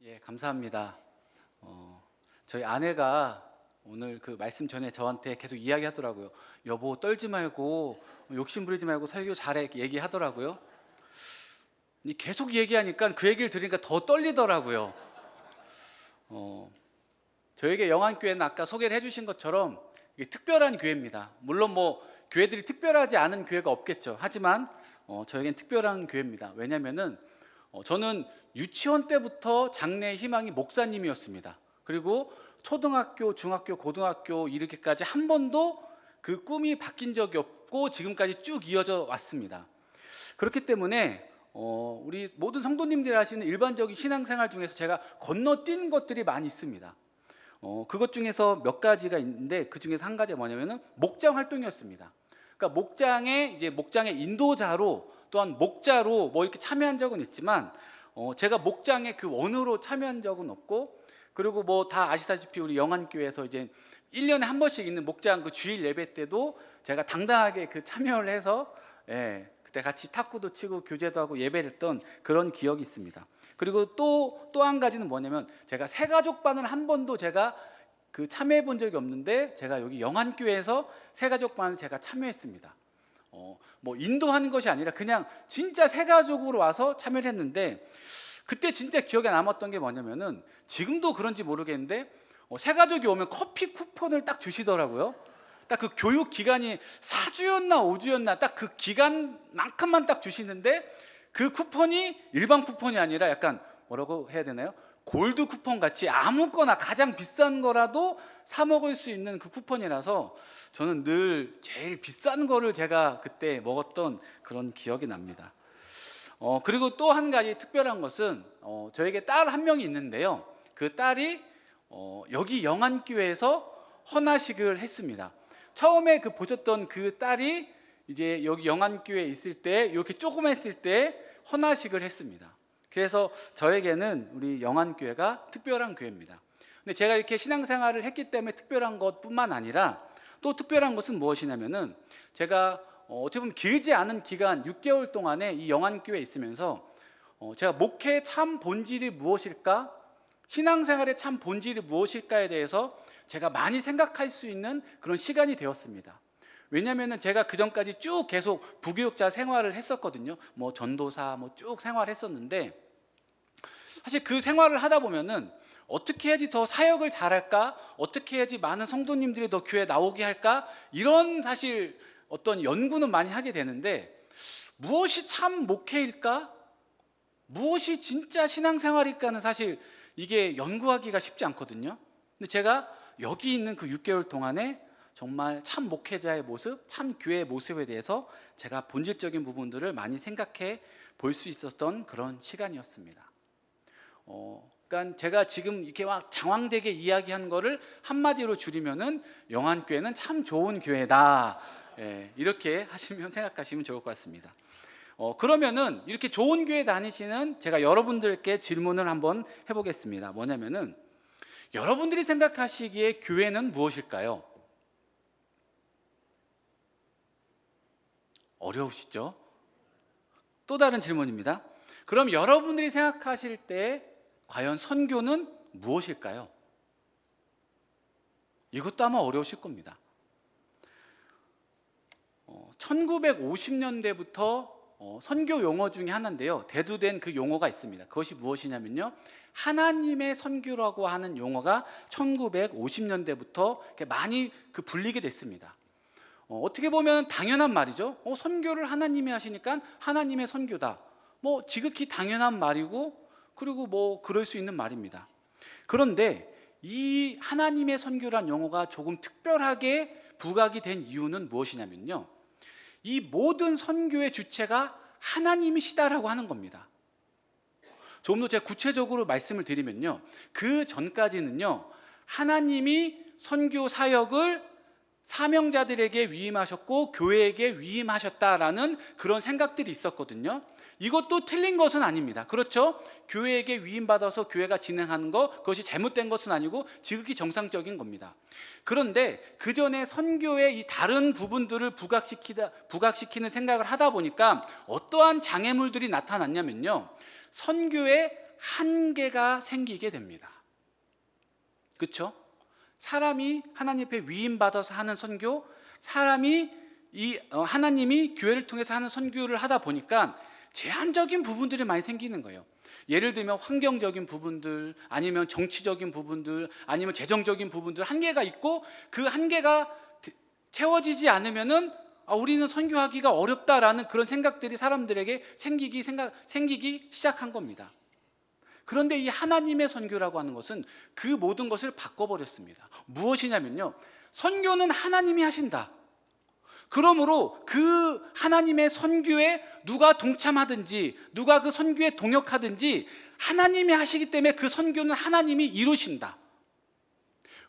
예, 감사합니다. 저희 아내가 오늘 그 말씀 전에 저한테 계속 이야기하더라고요. 여보, 떨지 말고 욕심 부리지 말고 설교 잘해 얘기하더라고요. 계속 얘기하니까 그 얘기를 들으니까 더 떨리더라고요. 저에게 영안교회는 아까 소개를 해주신 것처럼 이게 특별한 교회입니다. 물론 뭐 교회들이 특별하지 않은 교회가 없겠죠. 하지만 저에겐 특별한 교회입니다. 왜냐면은 저는 유치원 때부터 장래의 희망이 목사님이었습니다. 그리고 초등학교, 중학교, 고등학교 이렇게까지 한 번도 그 꿈이 바뀐 적이 없고 지금까지 쭉 이어져 왔습니다. 그렇기 때문에 우리 모든 성도님들이 하시는 일반적인 신앙생활 중에서 제가 건너뛴 것들이 많이 있습니다. 그것 중에서 몇 가지가 있는데 그 중에서 한 가지가 뭐냐면은 목장 활동이었습니다. 그러니까 목장의 인도자로 또한 목자로 뭐 이렇게 참여한 적은 있지만 제가 목장의 그 원으로 참여한 적은 없고, 그리고 뭐 다 아시다시피 우리 영안교회에서 이제 1년에 한 번씩 있는 목장 그 주일 예배 때도 제가 당당하게 그 참여를 해서 그때 같이 탁구도 치고 교제도 하고 예배를 했던 그런 기억이 있습니다. 그리고 또 한 가지는 뭐냐면 제가 새가족반을 한 번도 제가 그 참여해 본 적이 없는데 제가 여기 영안교회에서 새가족반을 제가 참여했습니다. 뭐 인도하는 것이 아니라 그냥 진짜 새가족으로 와서 참여를 했는데, 그때 진짜 기억에 남았던 게 뭐냐면은 지금도 그런지 모르겠는데 새가족이 오면 커피 쿠폰을 딱 주시더라고요. 딱 그 교육 기간이 4주였나 5주였나 딱 그 기간만큼만 딱 주시는데, 그 쿠폰이 일반 쿠폰이 아니라 약간 뭐라고 해야 되나요? 골드 쿠폰 같이 아무거나 가장 비싼 거라도 사 먹을 수 있는 그 쿠폰이라서 저는 늘 제일 비싼 거를 제가 그때 먹었던 그런 기억이 납니다. 그리고 또 한 가지 특별한 것은 저에게 딸 한 명이 있는데요. 그 딸이 여기 영안교회에서 헌화식을 했습니다. 처음에 그 보셨던 그 딸이 이제 여기 영안교회에 있을 때 이렇게 조그맸을 때 헌화식을 했습니다. 그래서 저에게는 우리 영안교회가 특별한 교회입니다. 근데 제가 이렇게 신앙생활을 했기 때문에 특별한 것뿐만 아니라 또 특별한 것은 무엇이냐면은 제가 어떻게 보면 길지 않은 기간 6개월 동안에 이 영안교회에 있으면서 제가 목회의 참 본질이 무엇일까? 신앙생활의 참 본질이 무엇일까에 대해서 제가 많이 생각할 수 있는 그런 시간이 되었습니다. 왜냐하면 제가 그 전까지 쭉 계속 부교육자 생활을 했었거든요. 뭐 전도사 뭐 쭉 생활했었는데, 사실 그 생활을 하다 보면은 어떻게 해야지 더 사역을 잘할까? 어떻게 해야지 많은 성도님들이 더 교회에 나오게 할까? 이런 사실 어떤 연구는 많이 하게 되는데, 무엇이 참 목회일까? 무엇이 진짜 신앙생활일까는 사실 이게 연구하기가 쉽지 않거든요. 근데 제가 여기 있는 그 6개월 동안에 정말 참 목회자의 모습, 참 교회의 모습에 대해서 제가 본질적인 부분들을 많이 생각해 볼 수 있었던 그런 시간이었습니다. 그러니까 제가 지금 이렇게 막 장황되게 이야기한 거를 한마디로 줄이면은 영안교회는 참 좋은 교회다. 이렇게 생각하시면 좋을 것 같습니다. 그러면은 이렇게 좋은 교회 다니시는 제가 여러분들께 질문을 한번 해보겠습니다. 뭐냐면은 여러분들이 생각하시기에 교회는 무엇일까요? 어려우시죠? 또 다른 질문입니다. 그럼 여러분들이 생각하실 때 과연 선교는 무엇일까요? 이것도 아마 어려우실 겁니다. 1950년대부터 선교 용어 중에 하나인데요, 대두된 그 용어가 있습니다. 그것이 무엇이냐면요, 하나님의 선교라고 하는 용어가 1950년대부터 많이 불리게 됐습니다. 어떻게 보면 당연한 말이죠. 선교를 하나님이 하시니까 하나님의 선교다. 뭐 지극히 당연한 말이고, 그리고 뭐 그럴 수 있는 말입니다. 그런데 이 하나님의 선교란 용어가 조금 특별하게 부각이 된 이유는 무엇이냐면요, 이 모든 선교의 주체가 하나님이시다라고 하는 겁니다. 조금 더 제가 구체적으로 말씀을 드리면요, 그 전까지는요, 하나님이 선교 사역을 사명자들에게 위임하셨고 교회에게 위임하셨다라는 그런 생각들이 있었거든요. 이것도 틀린 것은 아닙니다. 그렇죠? 교회에게 위임받아서 교회가 진행하는 것, 그것이 잘못된 것은 아니고 지극히 정상적인 겁니다. 그런데 그 전에 선교의 이 다른 부분들을 부각시키는 생각을 하다 보니까 어떠한 장애물들이 나타났냐면요, 선교의 한계가 생기게 됩니다. 그렇죠? 사람이 하나님 앞에 위임받아서 하는 선교, 사람이 하나님이 교회를 통해서 하는 선교를 하다 보니까 제한적인 부분들이 많이 생기는 거예요. 예를 들면 환경적인 부분들, 아니면 정치적인 부분들, 아니면 재정적인 부분들, 한계가 있고 그 한계가 채워지지 않으면은 우리는 선교하기가 어렵다라는 그런 생각들이 사람들에게 생기기 시작한 겁니다. 그런데 이 하나님의 선교라고 하는 것은 그 모든 것을 바꿔버렸습니다. 무엇이냐면요, 선교는 하나님이 하신다. 그러므로 그 하나님의 선교에 누가 동참하든지 누가 그 선교에 동역하든지 하나님이 하시기 때문에 그 선교는 하나님이 이루신다.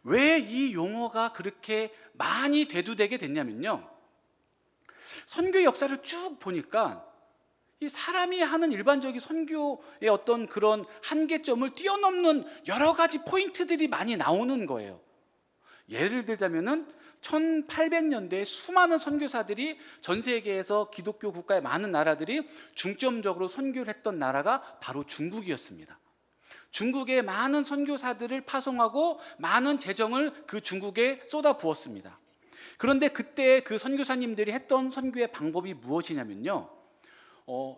왜 이 용어가 그렇게 많이 대두되게 됐냐면요, 선교 역사를 쭉 보니까 이 사람이 하는 일반적인 선교의 어떤 그런 한계점을 뛰어넘는 여러 가지 포인트들이 많이 나오는 거예요. 예를 들자면은 1800년대에 수많은 선교사들이 전 세계에서 기독교 국가의 많은 나라들이 중점적으로 선교를 했던 나라가 바로 중국이었습니다. 중국에 많은 선교사들을 파송하고 많은 재정을 그 중국에 쏟아 부었습니다. 그런데 그때 그 선교사님들이 했던 선교의 방법이 무엇이냐면요,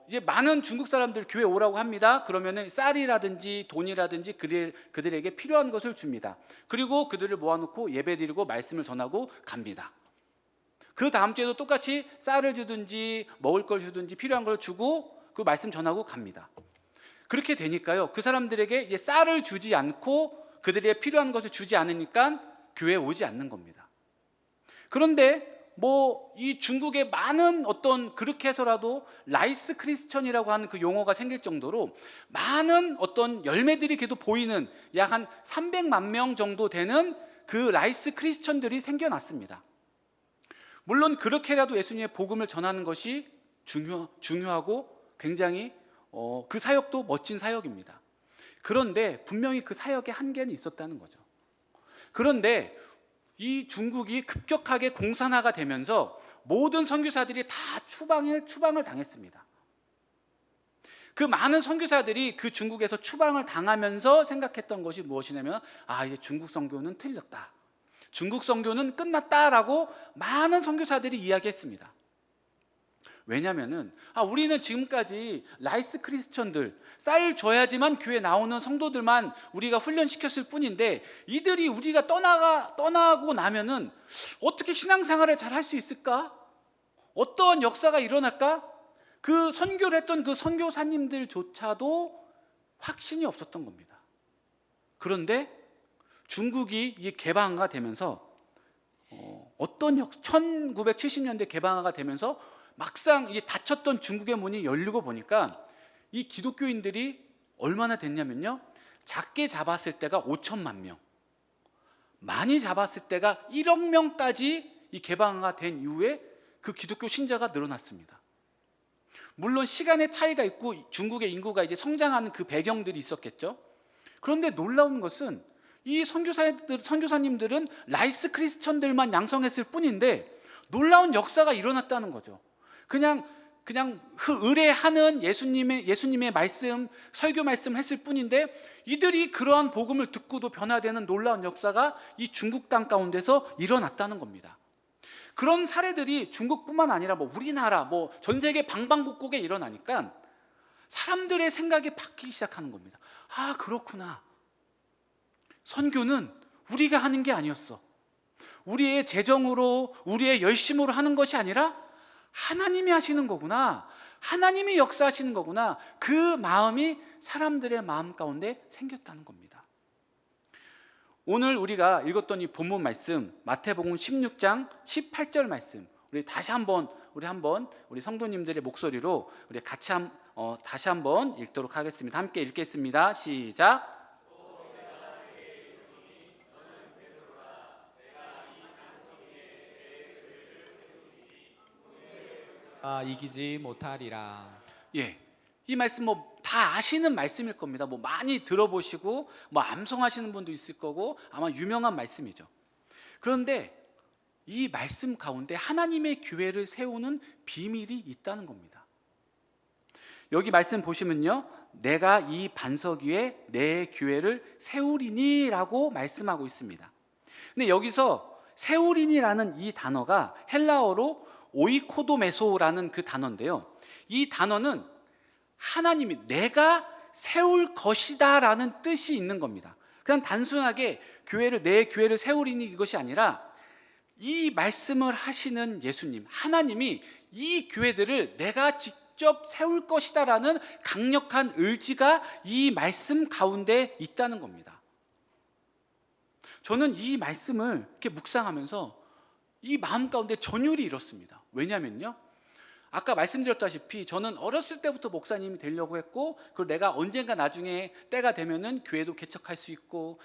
이제 많은 중국 사람들 교회 오라고 합니다. 그러면은 쌀이라든지 돈이라든지 그들에게 필요한 것을 줍니다. 그리고 그들을 모아놓고 예배드리고 말씀을 전하고 갑니다. 그 다음 주에도 똑같이 쌀을 주든지 먹을 걸 주든지 필요한 걸 주고 그 말씀 전하고 갑니다. 그렇게 되니까요, 그 사람들에게 이제 쌀을 주지 않고 그들에게 필요한 것을 주지 않으니까 교회에 오지 않는 겁니다. 그런데 이 중국의 많은 어떤, 그렇게 해서라도 라이스 크리스천이라고 하는 그 용어가 생길 정도로 많은 어떤 열매들이 계속 보이는 약 한 300만 명 정도 되는 그 라이스 크리스천들이 생겨났습니다. 물론 그렇게라도 예수님의 복음을 전하는 것이 중요하고 굉장히 그 사역도 멋진 사역입니다. 그런데 분명히 그 사역에 한계는 있었다는 거죠. 그런데 이 중국이 급격하게 공산화가 되면서 모든 선교사들이 다 추방을 당했습니다. 그 많은 선교사들이 그 중국에서 추방을 당하면서 생각했던 것이 무엇이냐면, 이제 중국 선교는 틀렸다, 중국 선교는 끝났다라고 많은 선교사들이 이야기했습니다. 왜냐하면은 우리는 지금까지 라이스 크리스천들, 쌀 줘야지만 교회 나오는 성도들만 우리가 훈련시켰을 뿐인데, 이들이 우리가 떠나고 나면은 어떻게 신앙생활을 잘 할 수 있을까? 어떤 역사가 일어날까? 그 선교를 했던 그 선교사님들조차도 확신이 없었던 겁니다. 그런데 중국이 이 개방화가 되면서 1970년대 개방화가 되면서 막상 이제 닫혔던 중국의 문이 열리고 보니까 이 기독교인들이 얼마나 됐냐면요, 작게 잡았을 때가 5천만 명, 많이 잡았을 때가 1억 명까지 이 개방화가 된 이후에 그 기독교 신자가 늘어났습니다. 물론 시간의 차이가 있고 중국의 인구가 이제 성장하는 그 배경들이 있었겠죠. 그런데 놀라운 것은 이 선교사님들은 라이스 크리스천들만 양성했을 뿐인데 놀라운 역사가 일어났다는 거죠. 그냥 의뢰하는 예수님의 말씀, 설교 말씀을 했을 뿐인데 이들이 그러한 복음을 듣고도 변화되는 놀라운 역사가 이 중국 땅 가운데서 일어났다는 겁니다. 그런 사례들이 중국뿐만 아니라 우리나라 전 세계 방방곡곡에 일어나니까 사람들의 생각이 바뀌기 시작하는 겁니다. 그렇구나, 선교는 우리가 하는 게 아니었어, 우리의 재정으로 우리의 열심으로 하는 것이 아니라 하나님이 하시는 거구나, 하나님이 역사하시는 거구나, 그 마음이 사람들의 마음 가운데 생겼다는 겁니다. 오늘 우리가 읽었던 이 본문 말씀, 마태복음 16장 18절 말씀, 우리 성도님들의 목소리로 우리 같이 다시 한번 읽도록 하겠습니다. 함께 읽겠습니다. 시작. 이기지 못하리라. 이 말씀 다 아시는 말씀일 겁니다. 많이 들어보시고 암송하시는 분도 있을 거고 아마 유명한 말씀이죠. 그런데 이 말씀 가운데 하나님의 교회를 세우는 비밀이 있다는 겁니다. 여기 말씀 보시면요, 내가 이 반석 위에 내 교회를 세우리니라고 말씀하고 있습니다. 근데 여기서 세우리니라는 이 단어가 헬라어로 오이코도메소라는 그 단어인데요. 이 단어는 하나님이 내가 세울 것이다 라는 뜻이 있는 겁니다. 그냥 단순하게 내 교회를 세우리니 이것이 아니라 이 말씀을 하시는 예수님, 하나님이 이 교회들을 내가 직접 세울 것이다 라는 강력한 의지가 이 말씀 가운데 있다는 겁니다. 저는 이 말씀을 이렇게 묵상하면서 이 마음 가운데 전율이 일었습니다. 왜냐면요, 아까 말씀드렸다시피 저는 어렸을 때부터 목사님이 되려고 했고, 그리고 내가 언젠가 나중에 때가 되면은 교회도 개척할 수 있고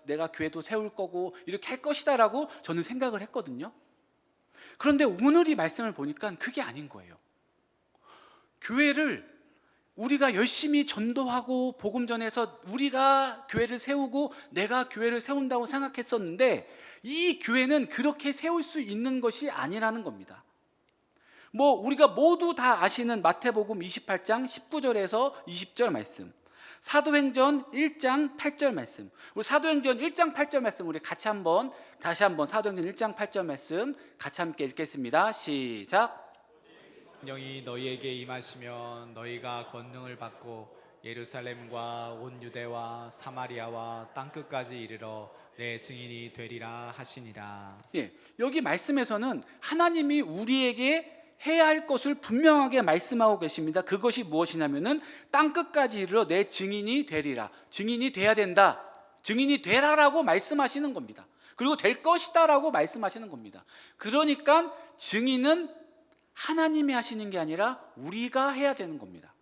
내가 교회도 세울 거고 이렇게 할 것이다라고 저는 생각을 했거든요. 그런데 오늘 이 말씀을 보니까 그게 아닌 거예요. 교회를 우리가 열심히 전도하고 복음 전해서 우리가 교회를 세우고 내가 교회를 세운다고 생각했었는데, 이 교회는 그렇게 세울 수 있는 것이 아니라는 겁니다. 우리가 모두 다 아시는 마태복음 28장 19절에서 20절 말씀, 사도행전 1장 8절 말씀, 우리 사도행전 1장 8절 말씀 우리 다시 한번 사도행전 1장 8절 말씀 같이 함께 읽겠습니다. 시작. 성령이 너희에게 임하시면 너희가 권능을 받고 예루살렘과 온 유대와 사마리아와 땅끝까지 이르러 내 증인이 되리라 하시니라. 여기 말씀에서는 하나님이 우리에게 해야 할 것을 분명하게 말씀하고 계십니다. 그것이 무엇이냐면은 땅끝까지 이르러 내 증인이 되리라. 증인이 돼야 된다. 증인이 되라라고 말씀하시는 겁니다. 그리고 될 것이다라고 말씀하시는 겁니다. 그러니까 증인은 하나님이 하시는 게 아니라 우리가 해야 되는 겁니다.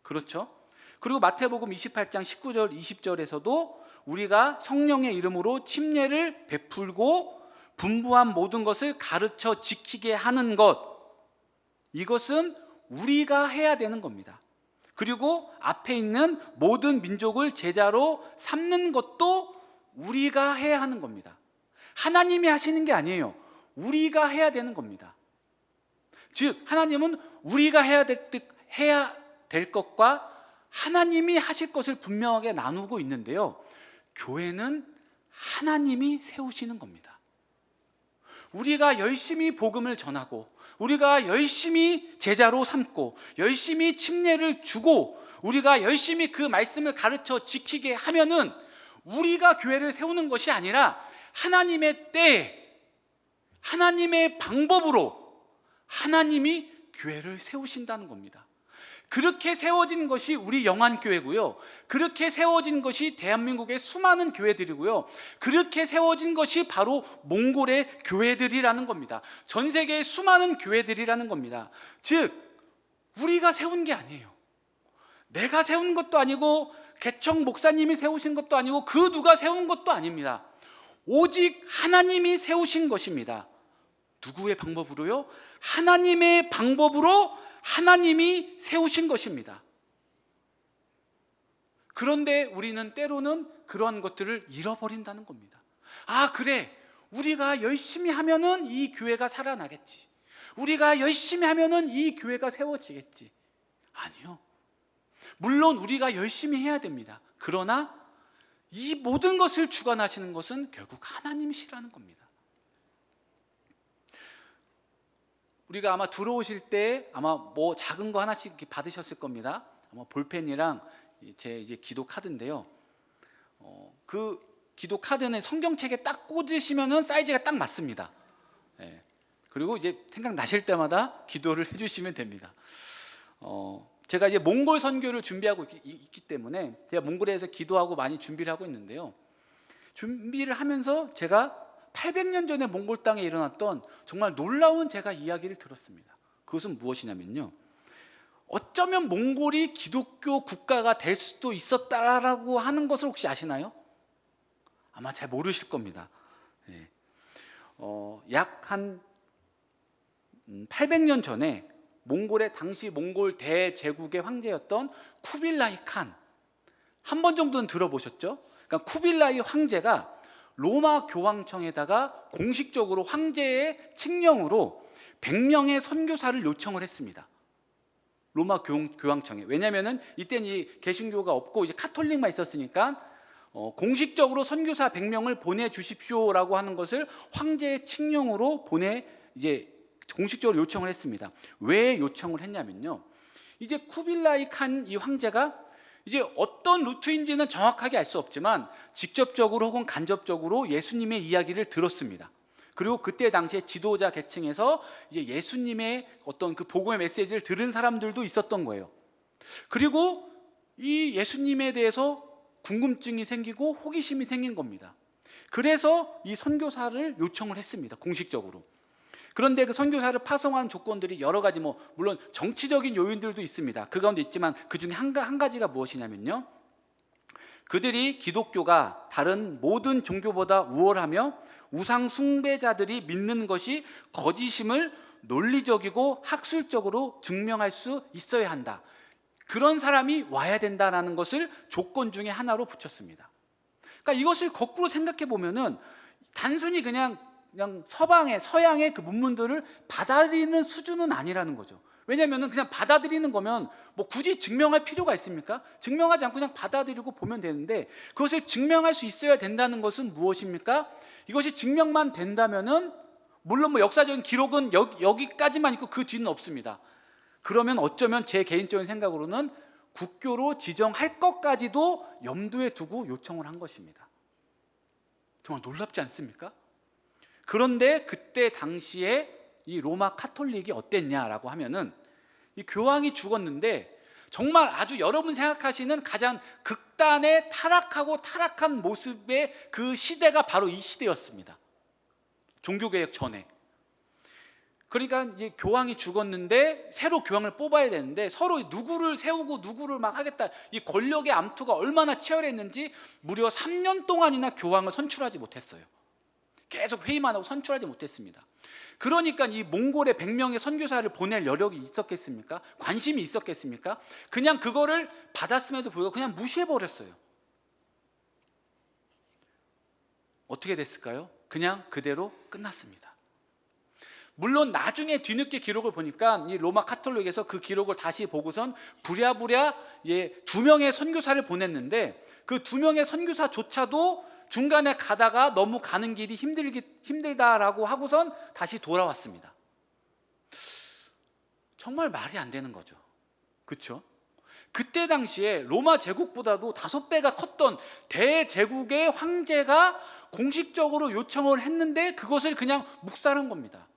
그렇죠? 그리고 마태복음 28장 19절 20절에서도 우리가 성령의 이름으로 침례를 베풀고 분부한 모든 것을 가르쳐 지키게 하는 것, 이것은 우리가 해야 되는 겁니다. 그리고 앞에 있는 모든 민족을 제자로 삼는 것도 우리가 해야 하는 겁니다. 하나님이 하시는 게 아니에요. 우리가 해야 되는 겁니다. 즉 하나님은 우리가 해야 될 것과 하나님이 하실 것을 분명하게 나누고 있는데요, 교회는 하나님이 세우시는 겁니다. 우리가 열심히 복음을 전하고 우리가 열심히 제자로 삼고 열심히 침례를 주고 우리가 열심히 그 말씀을 가르쳐 지키게 하면은 우리가 교회를 세우는 것이 아니라 하나님의 때에 하나님의 방법으로 하나님이 교회를 세우신다는 겁니다. 그렇게 세워진 것이 우리 영안교회고요, 그렇게 세워진 것이 대한민국의 수많은 교회들이고요, 그렇게 세워진 것이 바로 몽골의 교회들이라는 겁니다. 전 세계의 수많은 교회들이라는 겁니다. 즉 우리가 세운 게 아니에요. 내가 세운 것도 아니고 개척 목사님이 세우신 것도 아니고 그 누가 세운 것도 아닙니다. 오직 하나님이 세우신 것입니다. 누구의 방법으로요? 하나님의 방법으로 하나님이 세우신 것입니다. 그런데 우리는 때로는 그러한 것들을 잃어버린다는 겁니다. 그래, 우리가 열심히 하면은 이 교회가 살아나겠지, 우리가 열심히 하면은 이 교회가 세워지겠지. 아니요, 물론 우리가 열심히 해야 됩니다. 그러나 이 모든 것을 주관하시는 것은 결국 하나님이시라는 겁니다. 우리가 아마 들어오실 때 아마 작은 거 하나씩 이렇게 받으셨을 겁니다. 아마 볼펜이랑 제 이제 기도 카드인데요. 그 기도 카드는 성경책에 딱 꽂으시면은 사이즈가 딱 맞습니다. 그리고 이제 생각나실 때마다 기도를 해주시면 됩니다. 제가 이제 몽골 선교를 준비하고 있기 때문에 제가 몽골에서 기도하고 많이 준비를 하고 있는데요. 준비를 하면서 제가 800년 전에 몽골 땅에 일어났던 정말 놀라운 제가 이야기를 들었습니다. 그것은 무엇이냐면요, 어쩌면 몽골이 기독교 국가가 될 수도 있었다라고 하는 것을 혹시 아시나요? 아마 잘 모르실 겁니다. 약 한 800년 전에 몽골의 당시 몽골 대제국의 황제였던 쿠빌라이 칸, 한 번 정도는 들어보셨죠? 그러니까 쿠빌라이 황제가 로마 교황청에다가 공식적으로 황제의 칙령으로 100명의 선교사를 요청을 했습니다. 로마 교황청에. 왜냐하면은 이때는 이 개신교가 없고 이제 카톨릭만 있었으니까 공식적으로 선교사 100명을 보내주십시오라고 하는 것을 황제의 칙령으로 이제 공식적으로 요청을 했습니다. 왜 요청을 했냐면요, 이제 쿠빌라이 칸 이 황제가 이제 어떤 루트인지는 정확하게 알 수 없지만 직접적으로 혹은 간접적으로 예수님의 이야기를 들었습니다. 그리고 그때 당시에 지도자 계층에서 이제 예수님의 어떤 그 복음의 메시지를 들은 사람들도 있었던 거예요. 그리고 이 예수님에 대해서 궁금증이 생기고 호기심이 생긴 겁니다. 그래서 이 선교사를 요청을 했습니다, 공식적으로. 그런데 그 선교사를 파송한 조건들이 여러 가지, 물론 정치적인 요인들도 있습니다. 그 가운데 있지만 그 중에 한 가지가 무엇이냐면요, 그들이 기독교가 다른 모든 종교보다 우월하며 우상 숭배자들이 믿는 것이 거짓임을 논리적이고 학술적으로 증명할 수 있어야 한다. 그런 사람이 와야 된다는 것을 조건 중에 하나로 붙였습니다. 그러니까 이것을 거꾸로 생각해 보면은 단순히 그냥 서양의 그 문문들을 받아들이는 수준은 아니라는 거죠. 왜냐하면 그냥 받아들이는 거면 굳이 증명할 필요가 있습니까? 증명하지 않고 그냥 받아들이고 보면 되는데, 그것을 증명할 수 있어야 된다는 것은 무엇입니까? 이것이 증명만 된다면은 물론 역사적인 기록은 여기까지만 있고 그 뒤는 없습니다. 그러면 어쩌면 제 개인적인 생각으로는 국교로 지정할 것까지도 염두에 두고 요청을 한 것입니다. 정말 놀랍지 않습니까? 그런데 그때 당시에 이 로마 카톨릭이 어땠냐라고 하면은, 이 교황이 죽었는데 정말 아주 여러분 생각하시는 가장 극단의 타락한 모습의 그 시대가 바로 이 시대였습니다. 종교개혁 전에. 그러니까 이제 교황이 죽었는데 새로 교황을 뽑아야 되는데 서로 누구를 세우고 누구를 막 하겠다, 이 권력의 암투가 얼마나 치열했는지 무려 3년 동안이나 교황을 선출하지 못했어요. 계속 회의만 하고 선출하지 못했습니다. 그러니까 이 몽골에 100명의 선교사를 보낼 여력이 있었겠습니까? 관심이 있었겠습니까? 그냥 그거를 받았음에도 불구하고 그냥 무시해버렸어요. 어떻게 됐을까요? 그냥 그대로 끝났습니다. 물론 나중에 뒤늦게 기록을 보니까 이 로마 카톨릭에서 그 기록을 다시 보고선 부랴부랴 2명의 선교사를 보냈는데, 그 2명의 선교사조차도 중간에 가다가 너무 가는 길이 힘들다라고 하고선 다시 돌아왔습니다. 정말 말이 안 되는 거죠. 그렇죠? 그때 당시에 로마 제국보다도 5배가 컸던 대제국의 황제가 공식적으로 요청을 했는데 그것을 그냥 묵살한 겁니다.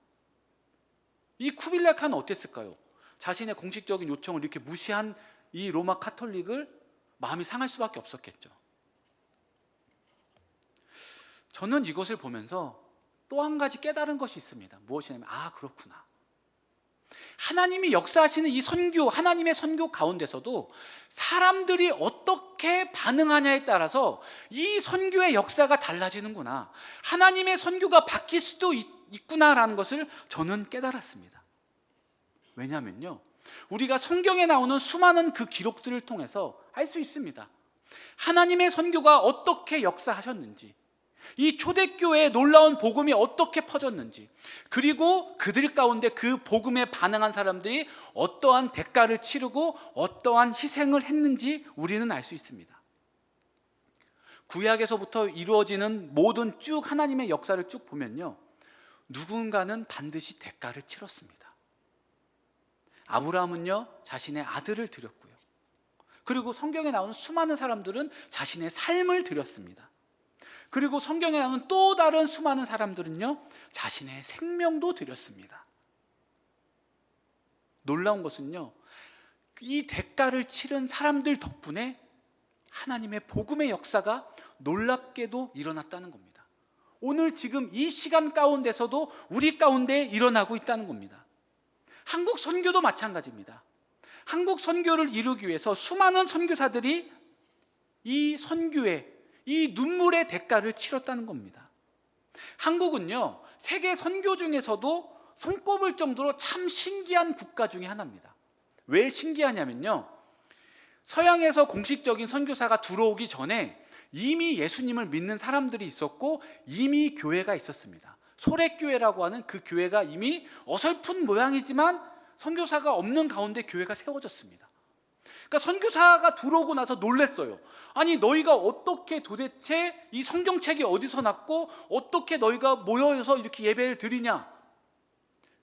이 쿠빌라이 칸은 어땠을까요? 자신의 공식적인 요청을 이렇게 무시한 이 로마 카톨릭을 마음이 상할 수밖에 없었겠죠. 저는 이것을 보면서 또 한 가지 깨달은 것이 있습니다. 무엇이냐면, 그렇구나. 하나님이 역사하시는 이 선교, 하나님의 선교 가운데서도 사람들이 어떻게 반응하냐에 따라서 이 선교의 역사가 달라지는구나. 하나님의 선교가 바뀔 수도 있구나라는 것을 저는 깨달았습니다. 왜냐하면요, 우리가 성경에 나오는 수많은 그 기록들을 통해서 알 수 있습니다. 하나님의 선교가 어떻게 역사하셨는지, 이 초대교회의 놀라운 복음이 어떻게 퍼졌는지, 그리고 그들 가운데 그 복음에 반응한 사람들이 어떠한 대가를 치르고 어떠한 희생을 했는지 우리는 알 수 있습니다. 구약에서부터 이루어지는 모든 쭉 하나님의 역사를 쭉 보면요, 누군가는 반드시 대가를 치렀습니다. 아브라함은요, 자신의 아들을 드렸고요. 그리고 성경에 나오는 수많은 사람들은 자신의 삶을 드렸습니다. 그리고 성경에 나오는 또 다른 수많은 사람들은요, 자신의 생명도 드렸습니다. 놀라운 것은요, 이 대가를 치른 사람들 덕분에 하나님의 복음의 역사가 놀랍게도 일어났다는 겁니다. 오늘 지금 이 시간 가운데서도 우리 가운데 일어나고 있다는 겁니다. 한국 선교도 마찬가지입니다. 한국 선교를 이루기 위해서 수많은 선교사들이 이 선교에 이 눈물의 대가를 치렀다는 겁니다. 한국은요, 세계 선교 중에서도 손꼽을 정도로 참 신기한 국가 중에 하나입니다. 왜 신기하냐면요, 서양에서 공식적인 선교사가 들어오기 전에 이미 예수님을 믿는 사람들이 있었고 이미 교회가 있었습니다. 소래교회라고 하는 그 교회가 이미 어설픈 모양이지만 선교사가 없는 가운데 교회가 세워졌습니다. 그러니까 선교사가 들어오고 나서 놀랬어요. 아니 너희가 어떻게 도대체 이 성경책이 어디서 났고 어떻게 너희가 모여서 이렇게 예배를 드리냐.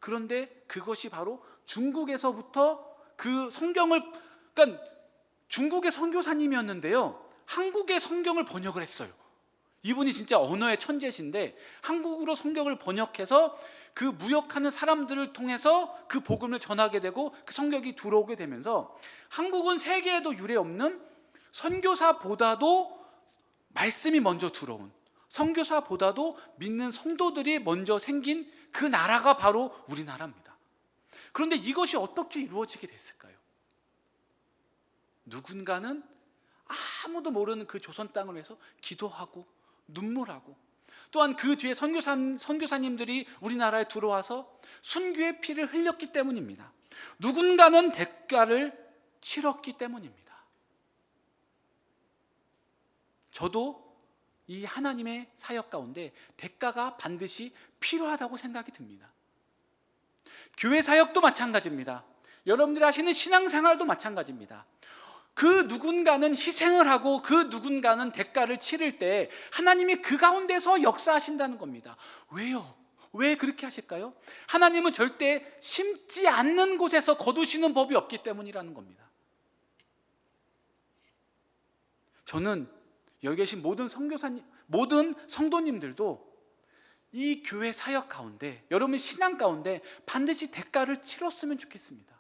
그런데 그것이 바로 중국에서부터 그 성경을, 그러니까 중국의 선교사님이었는데요, 한국의 성경을 번역을 했어요. 이분이 진짜 언어의 천재신데 한국어로 성경을 번역해서 그 무역하는 사람들을 통해서 그 복음을 전하게 되고 그 성경이 들어오게 되면서 한국은 세계에도 유례없는 선교사보다도 말씀이 먼저 들어온, 선교사보다도 믿는 성도들이 먼저 생긴 그 나라가 바로 우리나라입니다. 그런데 이것이 어떻게 이루어지게 됐을까요? 누군가는 아무도 모르는 그 조선 땅을 위해서 기도하고 눈물하고, 또한 그 뒤에 선교사님들이 우리나라에 들어와서 순교의 피를 흘렸기 때문입니다. 누군가는 대가를 치렀기 때문입니다. 저도 이 하나님의 사역 가운데 대가가 반드시 필요하다고 생각이 듭니다. 교회 사역도 마찬가지입니다. 여러분들이 하시는 신앙생활도 마찬가지입니다. 그 누군가는 희생을 하고 그 누군가는 대가를 치를 때 하나님이 그 가운데서 역사하신다는 겁니다. 왜요? 왜 그렇게 하실까요? 하나님은 절대 심지 않는 곳에서 거두시는 법이 없기 때문이라는 겁니다. 저는 여기 계신 모든 선교사님, 모든 성도님들도 이 교회 사역 가운데, 여러분의 신앙 가운데 반드시 대가를 치렀으면 좋겠습니다.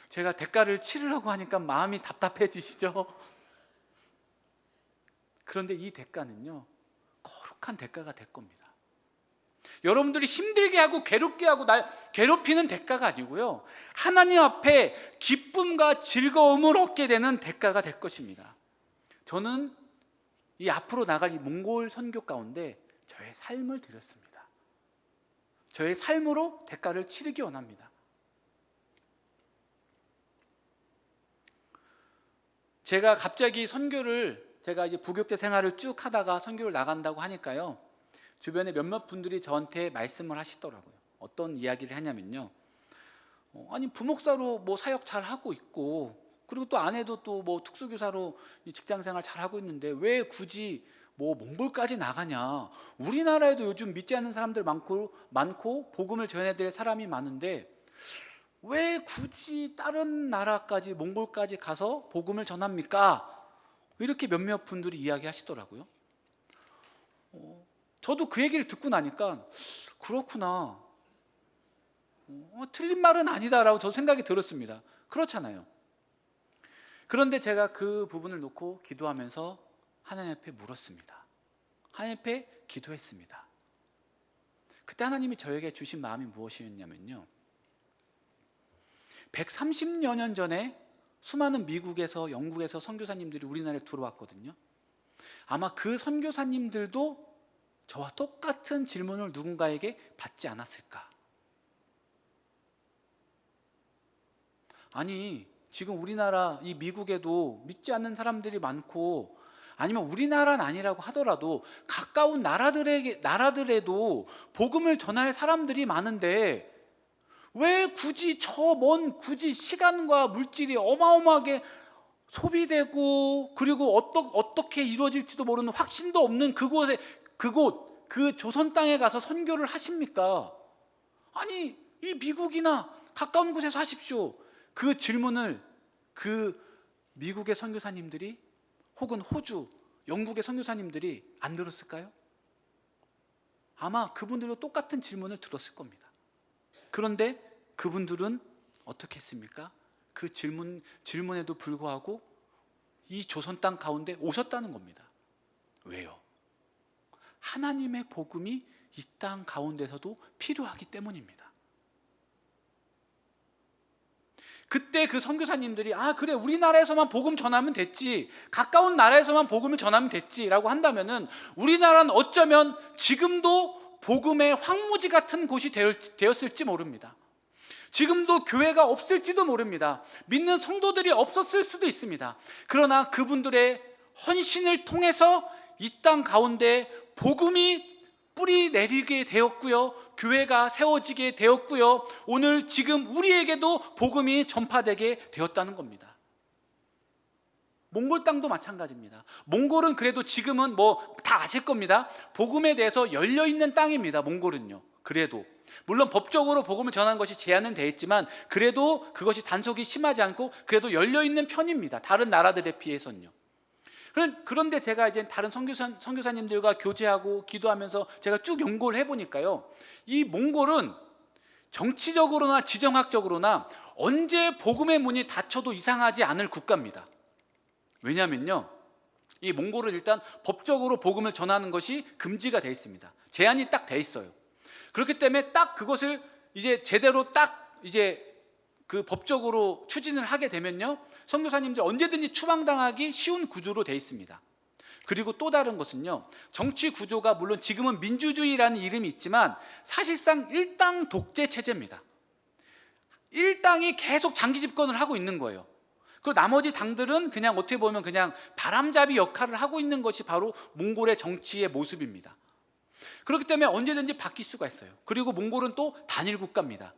제가 대가를 치르라고 하니까 마음이 답답해지시죠? 그런데 이 대가는요, 거룩한 대가가 될 겁니다. 여러분들이 힘들게 하고 괴롭게 하고 날 괴롭히는 대가가 아니고요, 하나님 앞에 기쁨과 즐거움을 얻게 되는 대가가 될 것입니다. 저는 이 앞으로 나갈 이 몽골 선교 가운데 저의 삶을 드렸습니다. 저의 삶으로 대가를 치르기 원합니다. 제가 갑자기 제가 이제 부교육대 생활을 쭉 하다가 선교를 나간다고 하니까요, 주변에 몇몇 분들이 저한테 말씀을 하시더라고요. 어떤 이야기를 하냐면요, 아니 부목사로 뭐 사역 잘 하고 있고, 그리고 또 아내도 또 뭐 특수교사로 직장 생활 잘 하고 있는데 왜 굳이 뭐 몽골까지 나가냐? 우리나라에도 요즘 믿지 않는 사람들 많고 복음을 전해야 될 사람이 많은데 왜 굳이 다른 나라까지, 몽골까지 가서 복음을 전합니까? 이렇게 몇몇 분들이 이야기하시더라고요. 저도 그 얘기를 듣고 나니까 그렇구나, 틀린 말은 아니다라고 저 생각이 들었습니다. 그렇잖아요. 그런데 제가 그 부분을 놓고 기도하면서 하나님 앞에 물었습니다. 하나님 앞에 기도했습니다. 그때 하나님이 저에게 주신 마음이 무엇이었냐면요, 130여 년 전에 수많은 미국에서 영국에서 선교사님들이 우리나라에 들어왔거든요. 아마 그 선교사님들도 저와 똑같은 질문을 누군가에게 받지 않았을까. 아니 지금 우리나라 이 미국에도 믿지 않는 사람들이 많고, 아니면 우리나라는 아니라고 하더라도 가까운 나라들에도 복음을 전할 사람들이 많은데 왜 굳이 굳이 시간과 물질이 어마어마하게 소비되고, 그리고 어떻게 이루어질지도 모르는 확신도 없는 그 조선 땅에 가서 선교를 하십니까? 아니 이 미국이나 가까운 곳에서 하십시오. 그 질문을 그 미국의 선교사님들이 혹은 호주, 영국의 선교사님들이 안 들었을까요? 아마 그분들도 똑같은 질문을 들었을 겁니다. 그런데 그분들은 어떻게 했습니까? 그 질문에도 불구하고 이 조선 땅 가운데 오셨다는 겁니다. 왜요? 하나님의 복음이 이 땅 가운데서도 필요하기 때문입니다. 그때 그 선교사님들이 그래 우리나라에서만 복음 전하면 됐지, 가까운 나라에서만 복음을 전하면 됐지라고 한다면은 우리나라는 어쩌면 지금도 복음의 황무지 같은 곳이 되었을지 모릅니다. 지금도 교회가 없을지도 모릅니다. 믿는 성도들이 없었을 수도 있습니다. 그러나 그분들의 헌신을 통해서 이 땅 가운데 복음이 뿌리 내리게 되었고요, 교회가 세워지게 되었고요. 오늘 지금 우리에게도 복음이 전파되게 되었다는 겁니다. 몽골 땅도 마찬가지입니다. 몽골은 그래도 지금은 뭐 다 아실 겁니다. 복음에 대해서 열려있는 땅입니다. 몽골은요. 그래도 물론 법적으로 복음을 전하는 것이 제한은 되어 있지만 그래도 그것이 단속이 심하지 않고 그래도 열려있는 편입니다. 다른 나라들에 비해서는요. 그런데 제가 이제 다른 선교사님들과 교제하고 기도하면서 제가 쭉 연구를 해보니까요, 이 몽골은 정치적으로나 지정학적으로나 언제 복음의 문이 닫혀도 이상하지 않을 국가입니다. 왜냐하면요, 이 몽골은 일단 법적으로 복음을 전하는 것이 금지가 되어 있습니다. 제한이 딱 되어 있어요. 그렇기 때문에 딱 그것을 이제 제대로 딱 이제 그 법적으로 추진을 하게 되면요, 선교사님들 언제든지 추방당하기 쉬운 구조로 되어 있습니다. 그리고 또 다른 것은요, 정치 구조가 물론 지금은 민주주의라는 이름이 있지만 사실상 일당 독재 체제입니다. 일당이 계속 장기 집권을 하고 있는 거예요. 그리고 나머지 당들은 그냥 어떻게 보면 그냥 바람잡이 역할을 하고 있는 것이 바로 몽골의 정치의 모습입니다. 그렇기 때문에 언제든지 바뀔 수가 있어요. 그리고 몽골은 또 단일 국가입니다.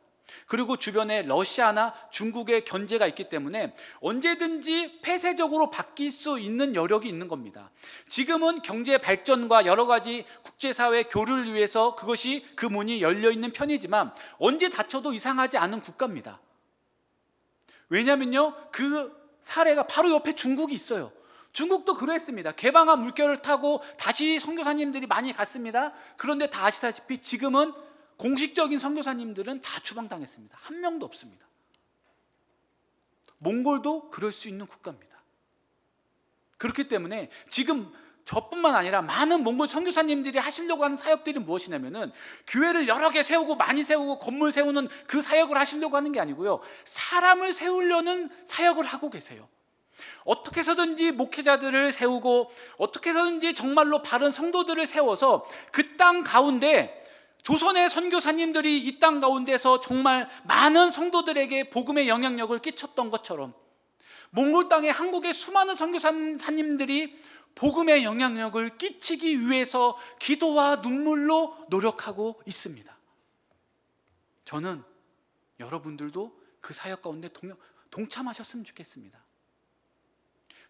그리고 주변에 러시아나 중국의 견제가 있기 때문에 언제든지 폐쇄적으로 바뀔 수 있는 여력이 있는 겁니다. 지금은 경제 발전과 여러 가지 국제사회 교류를 위해서 그것이 그 문이 열려 있는 편이지만 언제 닫혀도 이상하지 않은 국가입니다. 왜냐면요, 그 사례가 바로 옆에 중국이 있어요. 중국도 그랬습니다. 개방한 물결을 타고 다시 선교사님들이 많이 갔습니다. 그런데 다 아시다시피 지금은 공식적인 선교사님들은 다 추방당했습니다. 한 명도 없습니다. 몽골도 그럴 수 있는 국가입니다. 그렇기 때문에 지금 저뿐만 아니라 많은 몽골 선교사님들이 하시려고 하는 사역들이 무엇이냐면은 교회를 여러 개 세우고 많이 세우고 건물 세우는 그 사역을 하시려고 하는 게 아니고요, 사람을 세우려는 사역을 하고 계세요. 어떻게 해서든지 목회자들을 세우고 어떻게 해서든지 정말로 바른 성도들을 세워서 그 땅 가운데 조선의 선교사님들이 이 땅 가운데서 정말 많은 성도들에게 복음의 영향력을 끼쳤던 것처럼 몽골 땅에 한국의 수많은 선교사님들이 복음의 영향력을 끼치기 위해서 기도와 눈물로 노력하고 있습니다. 저는 여러분들도 그 사역 가운데 동참하셨으면 좋겠습니다.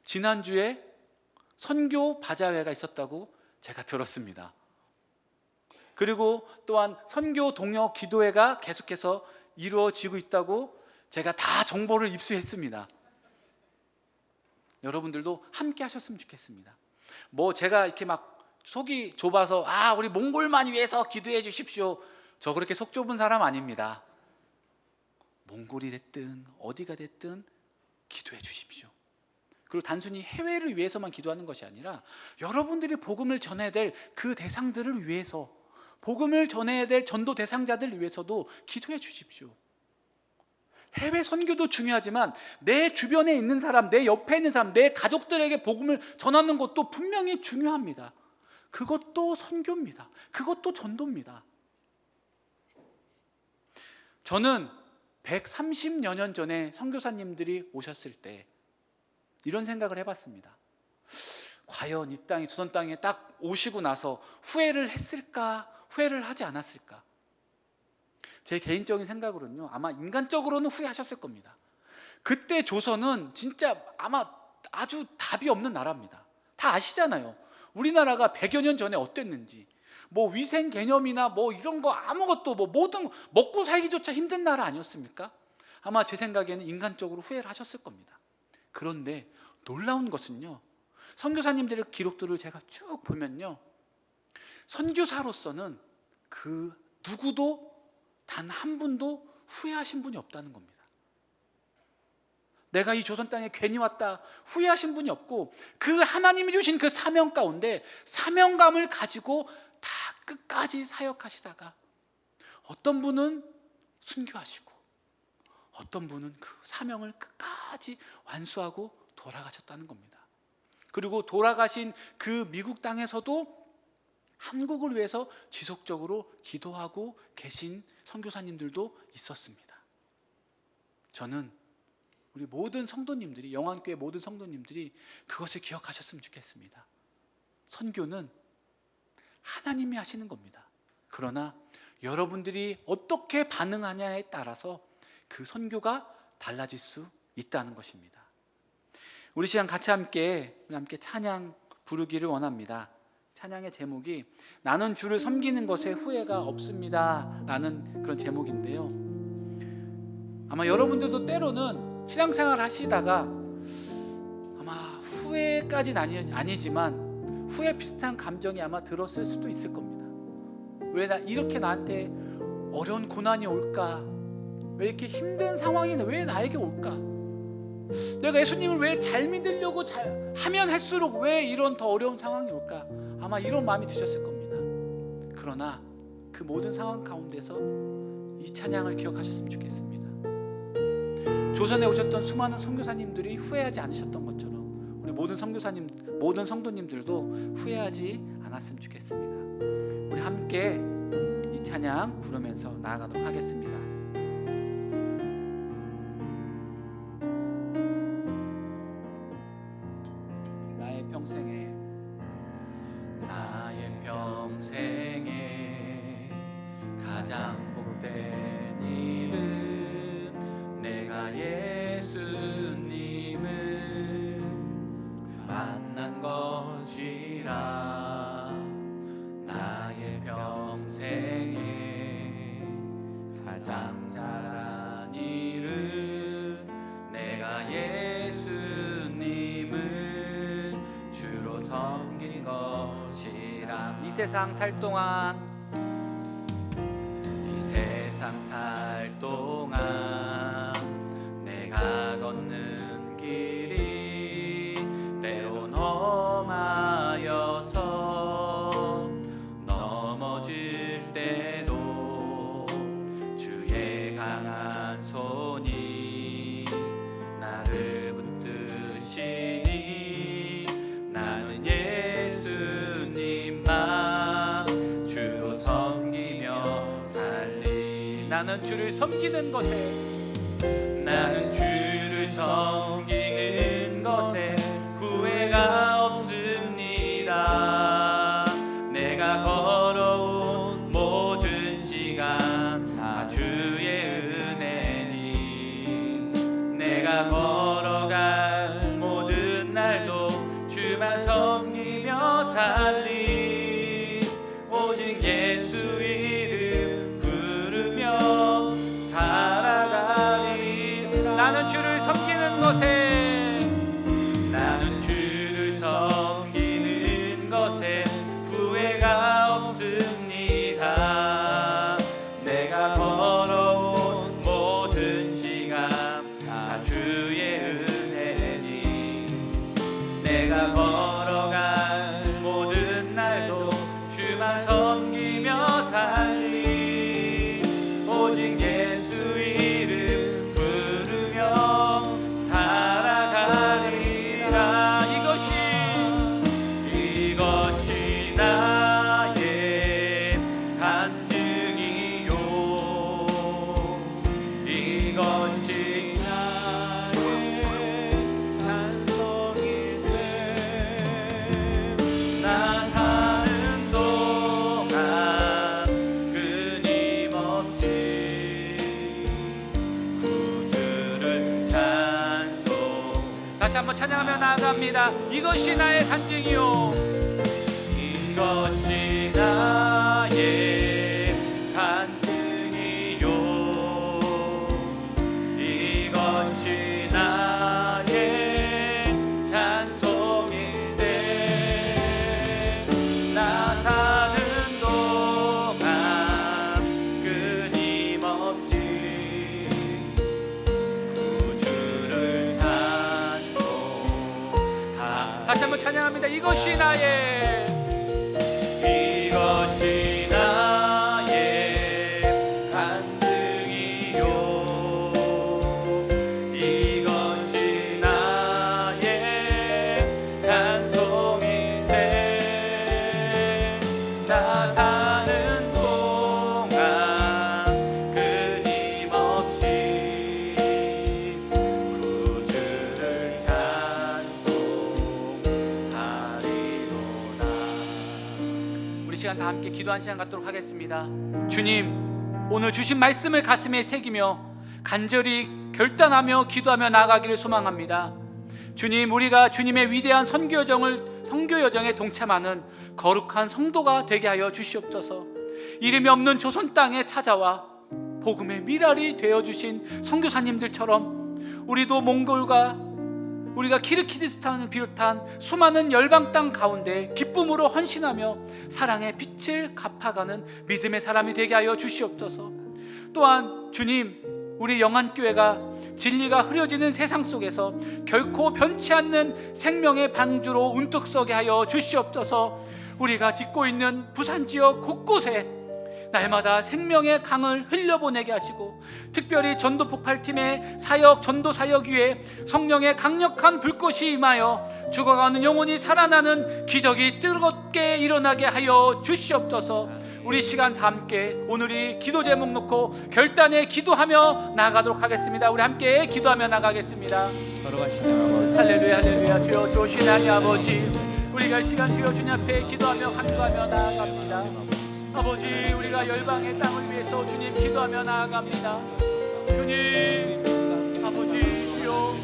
지난주에 선교 바자회가 있었다고 제가 들었습니다. 그리고 또한 선교 동역 기도회가 계속해서 이루어지고 있다고 제가 다 정보를 입수했습니다. 여러분들도 함께 하셨으면 좋겠습니다. 뭐 제가 이렇게 막 속이 좁아서 우리 몽골만 위해서 기도해 주십시오, 저 그렇게 속 좁은 사람 아닙니다. 몽골이 됐든 어디가 됐든 기도해 주십시오. 그리고 단순히 해외를 위해서만 기도하는 것이 아니라 여러분들이 복음을 전해야 될 그 대상들을 위해서, 복음을 전해야 될 전도 대상자들을 위해서도 기도해 주십시오. 해외 선교도 중요하지만 내 주변에 있는 사람, 내 옆에 있는 사람, 내 가족들에게 복음을 전하는 것도 분명히 중요합니다. 그것도 선교입니다. 그것도 전도입니다. 저는 130여 년 전에 선교사님들이 오셨을 때 이런 생각을 해봤습니다. 과연 이 땅이 조선 땅에 딱 오시고 나서 후회를 했을까, 후회를 하지 않았을까? 제 개인적인 생각으로는요, 아마 인간적으로는 후회하셨을 겁니다. 그때 조선은 진짜 아마 아주 답이 없는 나라입니다. 다 아시잖아요. 우리나라가 100여 년 전에 어땠는지, 뭐 위생 개념이나 뭐 이런 거 아무것도, 뭐 모든 먹고 살기조차 힘든 나라 아니었습니까? 아마 제 생각에는 인간적으로 후회를 하셨을 겁니다. 그런데 놀라운 것은요, 선교사님들의 기록들을 제가 쭉 보면요, 선교사로서는 그 누구도 단 한 분도 후회하신 분이 없다는 겁니다. 내가 이 조선 땅에 괜히 왔다 후회하신 분이 없고, 그 하나님이 주신 그 사명 가운데 사명감을 가지고 다 끝까지 사역하시다가 어떤 분은 순교하시고 어떤 분은 그 사명을 끝까지 완수하고 돌아가셨다는 겁니다. 그리고 돌아가신 그 미국 땅에서도 한국을 위해서 지속적으로 기도하고 계신 선교사님들도 있었습니다. 저는 우리 모든 성도님들이, 영안교회 모든 성도님들이 그것을 기억하셨으면 좋겠습니다. 선교는 하나님이 하시는 겁니다. 그러나 여러분들이 어떻게 반응하냐에 따라서 그 선교가 달라질 수 있다는 것입니다. 우리 시간 같이 함께 찬양 부르기를 원합니다. 찬양의 제목이 나는 주를 섬기는 것에 후회가 없습니다 라는 그런 제목인데요, 아마 여러분들도 때로는 신앙생활 하시다가 아마 후회까지는 아니지만 후회 비슷한 감정이 아마 들었을 수도 있을 겁니다. 왜 이렇게 나한테 어려운 고난이 올까? 왜 이렇게 힘든 상황이 왜 나에게 올까? 내가 예수님을 왜 잘 믿으려고 하면 할수록 왜 이런 더 어려운 상황이 올까? 아마 이런 마음이 드셨을 겁니다. 그러나 그 모든 상황 가운데서 이 찬양을 기억하셨으면 좋겠습니다. 조선에 오셨던 수많은 선교사님들이 후회하지 않으셨던 것처럼 우리 모든 선교사님, 모든 성도님들도 후회하지 않았으면 좋겠습니다. 우리 함께 이 찬양 부르면서 나아가도록 하겠습니다. 나의 평생에 가장 복된 일은 내가 예수님을 만난 것이라. 나의 평생에 가장 잘한 일은 내가 예수님을 주로 섬긴 것이라. 이 세상 살 동안 내가 걷는 길이 때론 험하여서 넘어질 때도 주의 강한 손이 나를 붙드시니 나는 예수님만 주로 섬기며 살리. 나는 주를 섬기는 것에 후회가 없습니다. 내가 걸어온 모든 시간 다 주의 은혜니. 내가 걸어갈 모든 날도 주만 섬기며 살리. 오직 예수 이름 부르며 살아가리. 나는 주를 섬기는 것에 후회가 없습니다. 내가 걸어온 모든 시간 다 주의 은혜니. 내가 걸어갈 모든 날도 주만 섬기며 살리. 오직 예수 이름 부르며 살아가리라. 이것이 나의 간증이요. 이것이 나의 찬송일세. 나 사는 동안 끊임없이 구주를 찬송. 다시 한번 찬양하며 나아갑니다. 이것이 나의 간증이요. 이것이 나의 간증이요. 이것이 나의 찬송일세. 나 사는 동안 끊임없이 구주를 찬송하. 다시 한번 찬양합니다. 이것이 나의 간증이요. 이것이 나의 찬송일세. 나 사는 동안 끊임없이 구주를 찬송하리로다. 우리 시간 다 함께 기도한 시간 갖도록 하겠습니다. 주님, 오늘 주신 말씀을 가슴에 새기며 간절히 결단하며 기도하며 나아가기를 소망합니다. 주님, 우리가 주님의 위대한 선교 여정에 동참하는 거룩한 성도가 되게 하여 주시옵소서. 이름이 없는 조선 땅에 찾아와 복음의 미랄이 되어주신 선교사님들처럼 우리도 몽골과 우리가 키르기즈스탄을 비롯한 수많은 열방 땅 가운데 기쁨으로 헌신하며 사랑의 빛을 갚아가는 믿음의 사람이 되게 하여 주시옵소서. 또한 주님, 우리 영안교회가 진리가 흐려지는 세상 속에서 결코 변치 않는 생명의 방주로 운뚝 서게 하여 주시옵소서. 우리가 딛고 있는 부산 지역 곳곳에 날마다 생명의 강을 흘려보내게 하시고, 특별히 전도 폭발팀의 사역, 전도 사역 위에 성령의 강력한 불꽃이 임하여 죽어가는 영혼이 살아나는 기적이 뜨겁게 일어나게 하여 주시옵소서. 우리 시간 다 함께 오늘이 기도 제목 놓고 결단에 기도하며 나아가도록 하겠습니다. 우리 함께 기도하며 나가겠습니다. 걸어가시면 할렐루야 할렐루야. 주여 좋으신 하나님 아버지, 우리가 이 시간 주여 주님 앞에 기도하며 간구하며 나아갑니다. 아버지, 우리가 열방의 땅을 위해서 주님 기도하며 나아갑니다. 주님, 아버지 주여,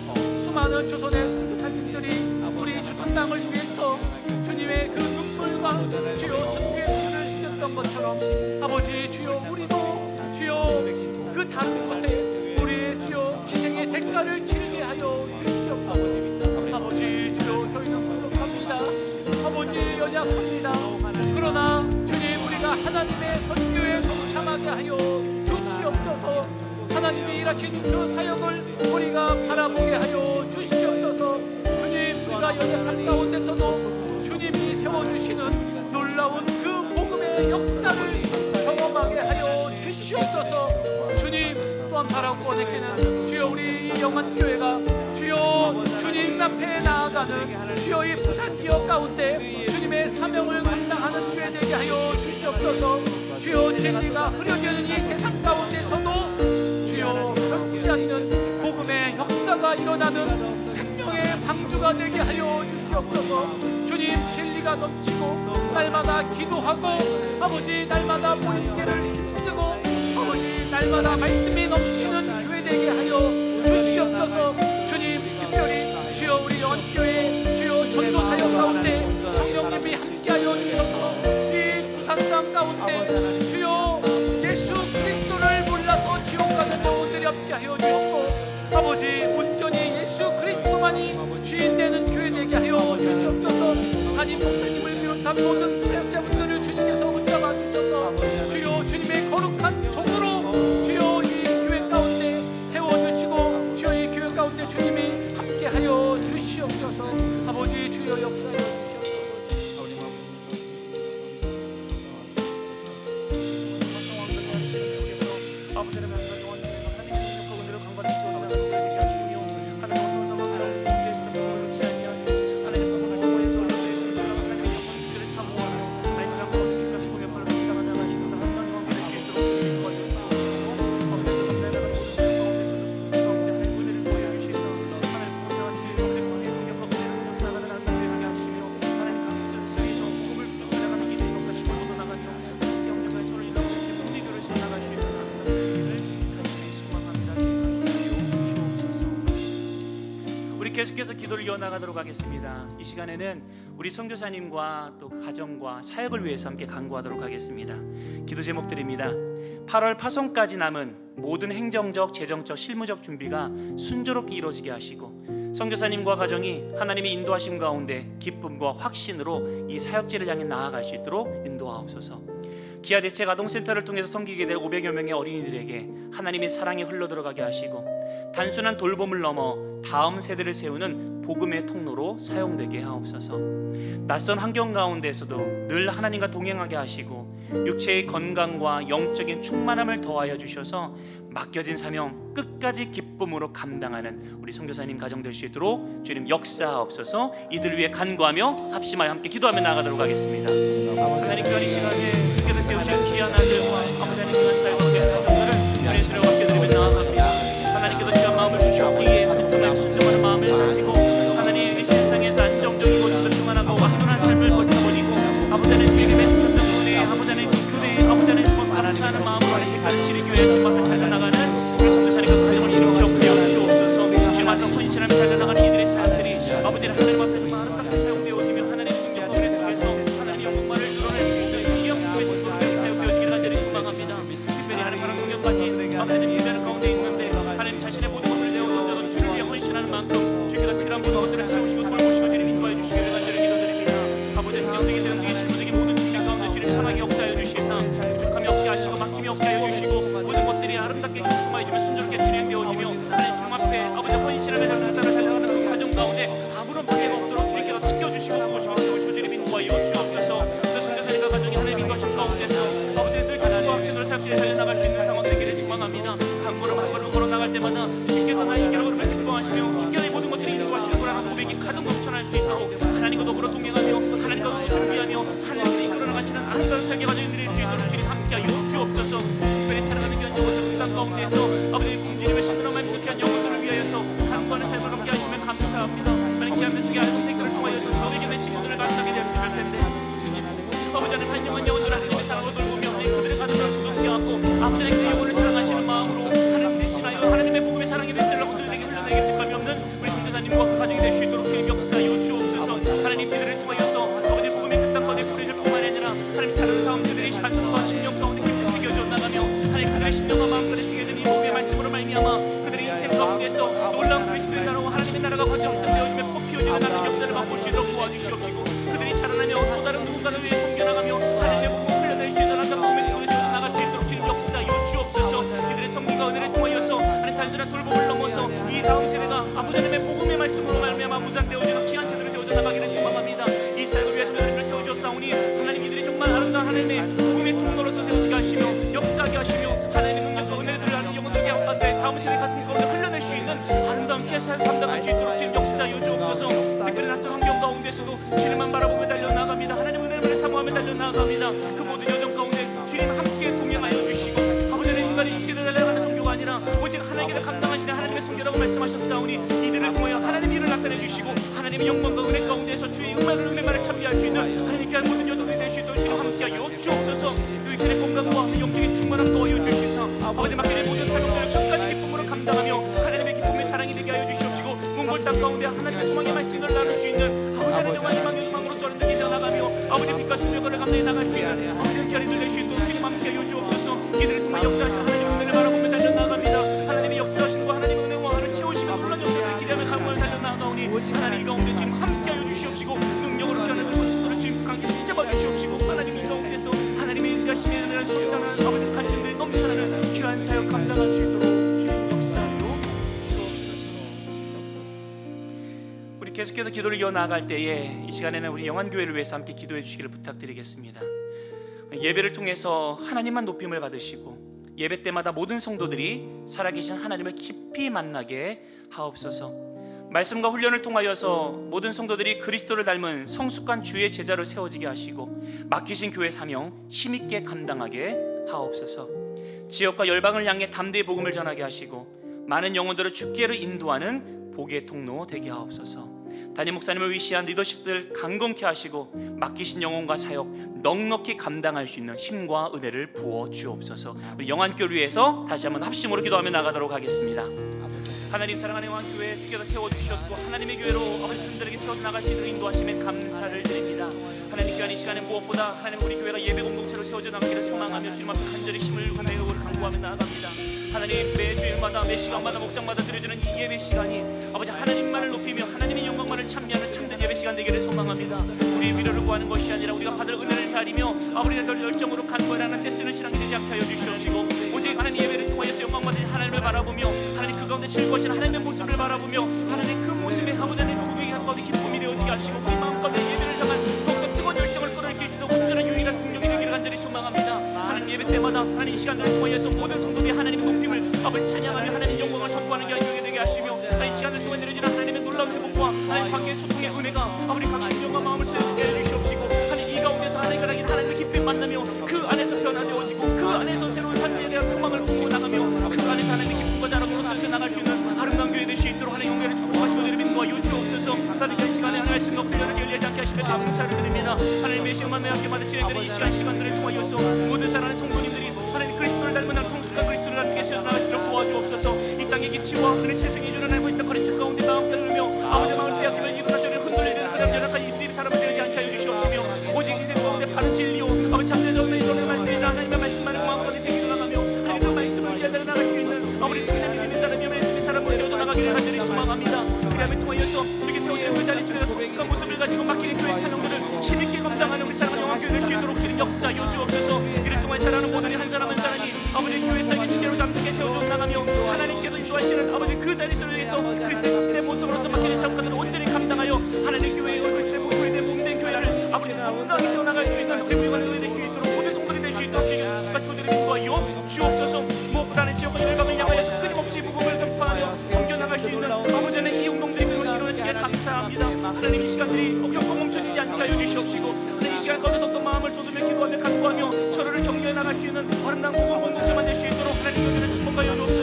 수많은 조선의 선교사님들이 우리 조선 땅을 위해서 주님의 그 눈물과 주여 선교의 손을 쓰셨던 것처럼 아버지 주여, 우리도 주여 그 다른 곳에 우리의 주여 희생의 대가를 치르게 하여 주시옵소서. 아버지 주여, 저희는 부족합니다. 아버지 연약합니다. 그러나 주님, 우리가 하나님의 선교에 동참하게 하여 주시옵소서. 하나님이 일하신 그 사역을 우리가 바라보게 하여 주시옵소서. 주님, 우리가 연약한 가운데서도 주님이 세워주시는 놀라운 그 복음의 역사를 경험하게 하여 주시옵소서. 주님, 또한 바라고 원하기는 주여, 우리 이 영안교회가 주여 주님 앞에 나아가는 주여 이 부산 지역 가운데 주님의 사명을 감당하는 교회 되게 하여 주시옵소서. 주여, 진리가 흐려지는 이 세상 가운데서도 주여 변치 않는 복음의 역사가 일어나는 생명의 방주가 되게 하여 주시옵소서. 주님, 진리가 넘치고 날마다 기도하고 아버지 날마다 모임계를 힘쓰고 아버지 날마다 말씀이 넘치는 교회 되게 하여 주시옵소서. 주님, 특별히 주여 우리 영안교회 주여 전도 사역 가운데 성령님이 함께하여 주셔서 이 부산 땅 가운데 주여 예수 그리스도를 몰라서 지옥 가는 영혼들이 함께하여 주시고 아버지 온전히 예수 그리스도만이 주인 되는 교회 되게 하여 주시옵소서. 담임 목사님을 비롯한 모든 사역자분들을 주님께서 붙잡아 주셔서 주여 주님의 거룩한 종으로 주여 이 교회 가운데 세워주시고 주여 이 교회 가운데 주님이 함께하여 주시옵소서. 아버지 주여 역사하여 주시옵소서. 아버지 하나님, 계속해서 기도를 이어나가도록 하겠습니다. 이 시간에는 우리 선교사님과 또 가정과 사역을 위해서 함께 간구하도록 하겠습니다. 기도 제목드립니다. 8월 파송까지 남은 모든 행정적, 재정적, 실무적 준비가 순조롭게 이루어지게 하시고 선교사님과 가정이 하나님의 인도하심 가운데 기쁨과 확신으로 이 사역지를 향해 나아갈 수 있도록 인도하옵소서. 기아 대책 아동센터를 통해서 섬기게 될 500여 명의 어린이들에게 하나님의 사랑이 흘러들어가게 하시고 단순한 돌봄을 넘어 다음 세대를 세우는 복음의 통로로 사용되게 하옵소서. 낯선 환경 가운데서도 늘 하나님과 동행하게 하시고 육체의 건강과 영적인 충만함을 더하여 주셔서 맡겨진 사명 끝까지 기쁨으로 감당하는 우리 선교사님 가정 될 수 있도록 주님 역사하옵소서. 이들을 위해 간구하며 합심하여 함께 기도하며 나아가도록 하겠습니다. 하나님, 귀한 이 시간에 주께서 세우신 귀한 아들과 아버지 하나님 귀한 사역의 가정들을 주의 수레와 함께 드리며 나아갑니다. 하나님께서 귀한 마음을 주셨기에 하나님의 순종하는 마음을 가지고 하나님 이 세상에서 안정적이고 평안하고 완전한 삶을 버텨버리고 아버지 하나님 주님의 천정문에 가운데서 아버지 공진님의 신들어만 부족한 영혼들을 위하여서 간구하는 삶을 함께 하시면 감사합니다. 하나님 귀한 메시지 알고 생각을 통하여서 저에게 맺힌 것들을 감사하게 될 텐데 아버지 하나님 한영한 영혼들 하나님의 사랑을 돌보며 하나님 그들의 가정을 부둥켜 안고 아버지 하나님 그 영혼을 사랑하시는 마음으로 하나님 대신하여 하나님의 복음의 사랑의 멘트를 그들에게 흘러내게 특감이 없는 우리 성도사님과 그 가정이 될 수 있도록 주님 역사하여 주옵소서. 하나님 그들을 통하여서 아버지 복음의 그 땅가운데 뿌려질 뿐만 아니라 하나님 자라는 다음 세대의 시간과 심령 가운데 깊이 새겨져 나가며 하나님 그들의 심령과 마음까지 새겨진 이 복음의 말씀으로 말미암아 그들의 인생 가운데서 놀라운 그리스도의 나라와 하나님의 나라가 거듭되어지며 꽃피어지는 나는 역사를 맛볼 수 있도록 도와주시옵시고 그들이 자라나며 또 다른 누군가를 위해 섬겨나가며 하나님의 복음을 흘려낼 수 있는 하나님 복음의 통해서 나갈 수 있도록 주님 역사하여 주옵소서. 이들의 성기가 은혜를 통하여서 하나님 단순한 돌봄을 넘어서 이 다음 세대가 아버지 하나님의 복음의 말씀으로 말미암아 무장되어지는 귀한 세대로 되어져 나가기를 소망합니다. 이 사역을 위해서 하나님을 세워주었사오니 하나님 이들이 정말 아름다운 하나님의 복음의 통로로서 세워지게 하시며 역사하게 하시며 하나님의 능력과 은혜들을 하는 영혼들에게 한반도에 다음 세대 가슴 가운데 흘려낼 수 있는 아름다운 귀한 사역 감당할 수 있도록 주님 역사하여 주옵소서. 특별히 낯선 환경 가운데서도 주님만 바라보며 달려나갑니다. 하나님 은혜를 사모하며 달려나갑니다. 그 모든 여정 가운데 주님 함께 동행하여 주시고 아버지 하나님 인간이 주제를 달려가는 성교가 아니라 오직 하나님께서 감당하시는 하나님의 성교라고 말씀하셨사오니 이들을 통하여 하나님 일을 나타내 주시고 하나님의 영광과 은혜 가운데서 주의 은혜만을 참여할 수 있는 하나님께 할 모든 여정이 될 수 있도록 주님 함께하여 주옵소서. 일체의 건강과 영적인 충만함 도와여 주시사 아버지 맡기는 모든 사명들을 끝까지 기쁨으로 감당하며 하나님의 기쁨의 자랑이 되게 하여 주시옵시고 몽골 땅 가운데 하나님의 소망의 말씀들을 나눌 수 있는 아버지 하나님 정말 희망으로 저런들이 되어나가며 아버지 빛과 소명을 감당해 나갈 수 있는 아버지 결의를 낼 수 있도록 주님 함께하여 주옵소서. 이들을 통해 역사하신 하나님의 은혜를 바라보며 달려나갑니다. 하나님의 역사하신 과 하나님의 은혜와 하나님 채우시며 놀란 역사를 기대하며 강구를 달려나가오니 하나님 가운데 지금 함께하여 주시옵시고 능력으로 전하는 것들을 주님 강히 붙잡아 주시옵시고 하나님 이 가운데서 하나님의 열심히 은혜를 소리하는 아버지 간증들이 넘쳐나는 귀한 사역 감당할 수 있도록 주님 역사하여 주옵소서. 우리 계속해서 기도를 이어나갈 때에 이 시간에는 우리 영안교회를 위해서 함께 기도해 주시기를 부탁드리겠습니다. 예배를 통해서 하나님만 높임을 받으시고 예배 때마다 모든 성도들이 살아계신 하나님을 깊이 만나게 하옵소서. 말씀과 훈련을 통하여서 모든 성도들이 그리스도를 닮은 성숙한 주의 제자로 세워지게 하시고 맡기신 교회 사명 힘있게 감당하게 하옵소서. 지역과 열방을 향해 담대히 복음을 전하게 하시고 많은 영혼들을 주께로 인도하는 복의 통로 되게 하옵소서. 담임 목사님을 위시한 리더십들 강건케 하시고 맡기신 영혼과 사역 넉넉히 감당할 수 있는 힘과 은혜를 부어 주옵소서. 우리 영안교를 위해서 다시 한번 합심으로 기도하며 나가도록 하겠습니다. 하나님 사랑하는 영안교회 주께서 세워주셨고 하나님의 교회로 아버지 분들에게 세워나갈 수 있는 인도하심에 감사를 드립니다. 하나님 귀한 이 시간에 무엇보다 하나님 우리 교회가 예배 공동체로 세워져 나가기를 소망하며 주님 앞에 간절히 힘을 내고 간구하며 나아갑니다. 하나님 매 주일마다 매 시간마다 목장마다 드려지는 이 예배 시간이 아버지 하나님만을 높이며 하나님의 영광만을 찬미하는 참된 예배 시간 되기를 소망합니다. 우리의 위로를 구하는 것이 아니라 우리가 받을 은혜를 헤아리며 아버지의 열정으로 간구하는 때 쓰는 신앙이 되지 않게 하여 주시옵시고 오직 하나님 예배를 통하여서 영광받으신 하나님을 바라보며 하나님 그 가운데 즐거우신 하나님의 모습을 바라보며 하나님 그 모습에 아버지 하나님 누구에게 한가운데 기쁨이 되어지게 하시고 우리 마음 가운데 예배를 향한 더욱더 뜨거운 열정을 끌어올릴 수 있도록 온전한 유일한 동력이 되기를 간절히 소망합니다. 하나님 예배 때마다 하나님 이 시간들을 통하여서 모든 성도들이 하나님의 높임을 아버지 찬양하며 하나님의 영광을 선포하는 게 되게 하시며 하나님 이 시간을 통해 내려지는 하나님의 놀라운 회복과 하나님 관계의 소통의 은혜가 아버지 각 심령과 마음을 세워지게 해주시옵시고 하나님 이 가운데서 하나님을 깊이 만나며 그 안에서 변화되어지고 그 안에서 새로운 삶에 대한 소망을 품고 나가며 그 안에서 하나님의 기쁨과 자랑으로 선서 나갈 수 있는 아름다운 교회 될 수 있도록 하나님 용기를 축복하시고 내리민과 유주옵소서. 하나님 이 시간에 하나님 말씀과 훈련을 열리지 않게 하시며 감사를 드립니다. 하나님의 시간만 함께 받은 진행되는 이 시간들을 통하여서 모든 사랑하는 성도님들이 하나님 그리스도를 닮은 한 성숙한 그리스도를 함께 세워나가도록 도와주옵소서. 이 땅의 기치와 하나님 세상이 주는 알고 있던 거리책 가운데 마음을 울며 아버지 마음을 빼앗기며 이분한 저를 흔들리는 그런 연약한 이들이 사람을 되지 않게 하여 주시옵시며 오직 인생 가운데 바른 진리요 아버지 참된 없는 이론의 말씀이나 하나님의 말씀만을 공항하게 되기를 나가며 하나님 그 말씀을 이해하려 나갈 수 있는 아버지 참된 믿는 사람이 말씀의 사람으로 세워져 나가기를 간절히 소망합니다. 그리함을 통하여서 이렇게 세워지는 그 자리 속에서 성숙한 모습을 가지고 맡기는 교회 사명들을 힘있게 감당하는 우리 사랑하는 영원교회 될 수 있도록 주님 역사하여 주옵소서. 이를 통해 살아가는 모든 한 사람 한 사람이 아버지 교회 사역의 주제로 잠들게 세워져 나가며 하나님께서 인도하시는 아버지 그 자리 속에서 그리스도의 모습으로서 맡기는 사역들을 온전히 감당하여 하나님 교회의 그리스도의 몸이 몸된 교회를 아버지 건강히 세워나갈 수 있는 우리 무용한 될 수 있도록 모든 종들이 될 수 있도록 주님과 인도하여 주옵소서. 무엇보다는 지역과 열방을 향하여서 끊임없이 복음을 전파하며 섬겨나갈 수 있는 아버지 하나님 이 운동들이 그것이 이루어지기에 감사합니다. 하나님 이 시간들이 결코 멈춰지지 않게 하여 주시옵시고 하나님 이 시간 가운데 더욱더 마음을 쏟으며 기도하며 간구하며 철회를 경계해 나갈 수 있는 아름다운 복음 공동체만 될 수 있도록 하나님 교회를 축복하여 주옵소서.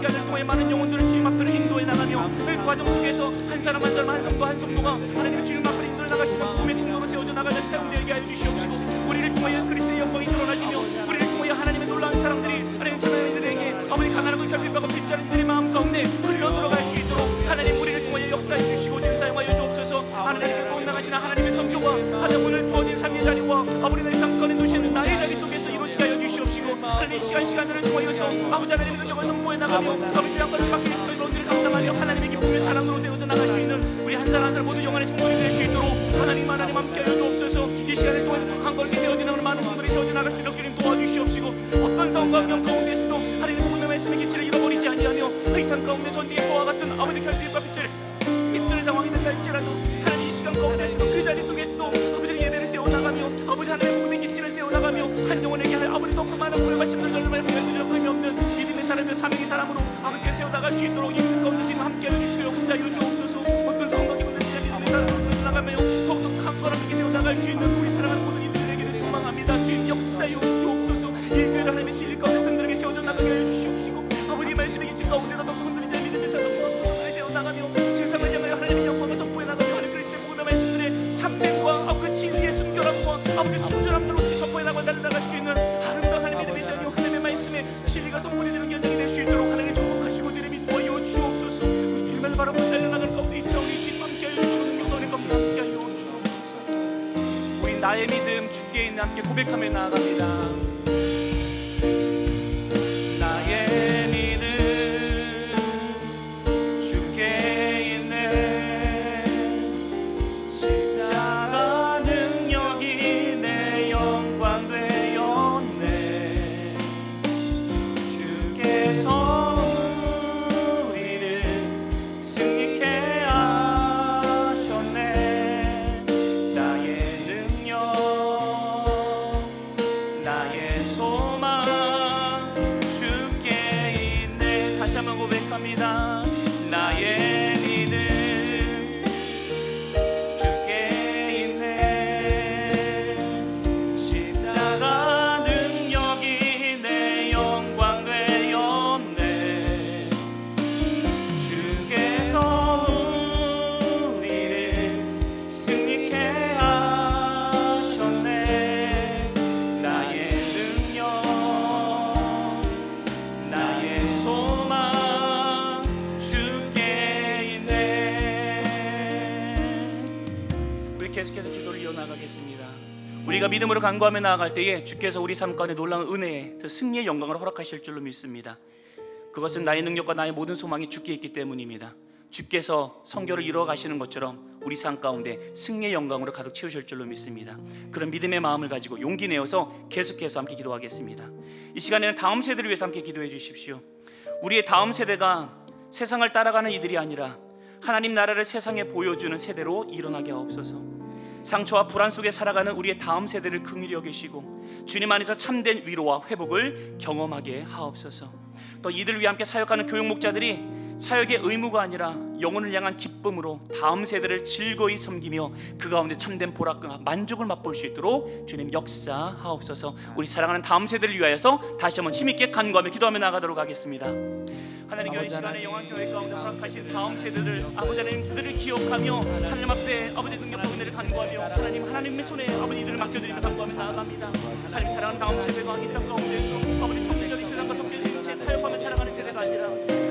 시간을 통해 많은 영혼들을 주님 앞으로 인도해 나가며 그 과정 속에서 한 사람 한 사람 한 성도 한 성도가 하나님의 주님 앞으로 인도해 나가시는 꿈의 통로로 세워져 나가는 사용되게 하여 주시옵시고 우리를 통하여 그리스도의 영광이 드러나시며 우리를 통하여 하나님의 놀라운 사랑들이 하나님 참여한 이들에게 아버지 가난하고 결핍하고 핍자는 이들의 마음 가운데 흘러 들어갈 수 있도록 하나님 우리를 통하여 역사해 주시고 지금 사용하여 주옵소서. 하나님께 곧 나가시는 하나님의 선교와 하나님 오늘 주어진 삶의 자리와 아버지 내 잠깐에 두시는 나의 자리 속에서 이루어지게 하여 주시옵시고 하나님 시간들을 통하여서 아버지 하나님의 능력을 선포해 나가며 아버지 양과를 받게 되는 일들을 감당하며 하나님의 기쁨의 사랑으로 되어져 나갈 수 있는 우리 한 사람 한 사람 모두 영원의 성도이 될 수 있도록 하나님 함께 하여 주옵소서. 이 시간을 통해 강건하게 세워지는 많은 성도들이 세워져 나갈 수 있도록 주님 도와주시옵시고 어떤 상황과 위험 가운데서도 하나님의 복음의 말씀의 기치를 잃어버리지 아니하며 흑탄 가운데 전쟁의 보와 같은 아버지 결핍과 빗질 상황이 된다 할지라도 하나님 이 시간 가운데서도 그 자리 속에서도 아버지의 예배를 세워나가며 아버지 하나님의 복음의 기치를 세워나가며 한 영혼에게 아버지 더 많은 복음의 말씀을 전달하며 의미 없는 믿음의 사람들 사명의 사람으로 아버지께 세워나갈 수 있도록 이 가운데 지금 함께 해주시고 역사여 주옵소서. 어떤 상황과 기분들이 믿음의 사람으로 나가며 더욱더 강건하게 세워나갈 수 있는 우리 사랑하는 모든 이들에게는 소망합니다. 주님 역사여 주옵소서. 이 교회를 하나님의 진리 가운데 든든하게 세워져 나가게 하여 주시옵시고 아버지의 말씀의 기치 가운데다 그분들이 이제 믿음의 사람으로 세워나가며 세상을 향하여 하나님의 영광을 선포해 나가며 하나님 그리스도의 복음의 말씀들의 참됨과 그 진리의 순결함과 아버지 순전함으로 선포해 나가 달려나갈 수 있는 아름다운 하나님의 믿음의 자녀 하나님의 말씀에 진리가 선포되는 견장이 될 수 있도록 하나님 축복하시고 주님이 도와여 주옵소서. 우리 주님을 바라보 달려나갈 가운데 있사오니 주님 함께하여 주시고 능력도는 가운데 함께하여 주옵소서. 우리 나의 믿음 주께 있는 함께 고백하며 나아갑니다. 나의 믿음 주께 있네. 십자가 능력이 내 영광 되었네. 주께서 우리를 승리케 하셨네. 나의 능력 나의 소망 주께 있네. 다시 한번 고백합니다. 나의 믿음 주께 있네. 십자가 능력이 내 영광 되었네. 주께서 우리를 승리케 하셨네. 나의 능력 나의 소망 주께 있네. 우리 계속해서 기도를 이어나가겠습니다. 우리가 믿음으로 간구하며 나아갈 때에 주께서 우리 삶 가운데 놀라운 은혜의 그 승리의 영광을 허락하실 줄로 믿습니다. 그것은 나의 능력과 나의 모든 소망이 주께 있기 때문입니다. 주께서 성결을 이루어 가시는 것처럼 우리 삶 가운데 승리의 영광으로 가득 채우실 줄로 믿습니다. 그런 믿음의 마음을 가지고 용기 내어서 계속해서 함께 기도하겠습니다. 이 시간에는 다음 세대를 위해서 함께 기도해 주십시오. 우리의 다음 세대가 세상을 따라가는 이들이 아니라 하나님 나라를 세상에 보여주는 세대로 일어나게 하옵소서. 상처와 불안 속에 살아가는 우리의 다음 세대를 긍휼히 여기시고 주님 안에서 참된 위로와 회복을 경험하게 하옵소서. 또 이들을 위해 함께 사역하는 교육 목자들이 사역의 의무가 아니라 영혼을 향한 기쁨으로 다음 세대를 즐거이 섬기며 그 가운데 참된 보람과 만족을 맛볼 수 있도록 주님 역사하옵소서. 우리 사랑하는 다음 세대를 위하여서 다시 한번 힘있게 간구하며 기도하며 나가도록 하겠습니다. 하나님 이 시간에 영광교회 가운데 허락하신 다음 세대를 아버지 하나님 그들을 기억하며 하나님 앞에 아버지 능력과 은혜를 간구하며 하나님의 손에 아버지 이들을 맡겨드리며 간구하며 나아갑니다. 하나님 사랑하는 다음 세대가 이 땅 가운데서 아버지 총체적인 세상과 덮여진 채 타협하며 살아가는 세대가 아니라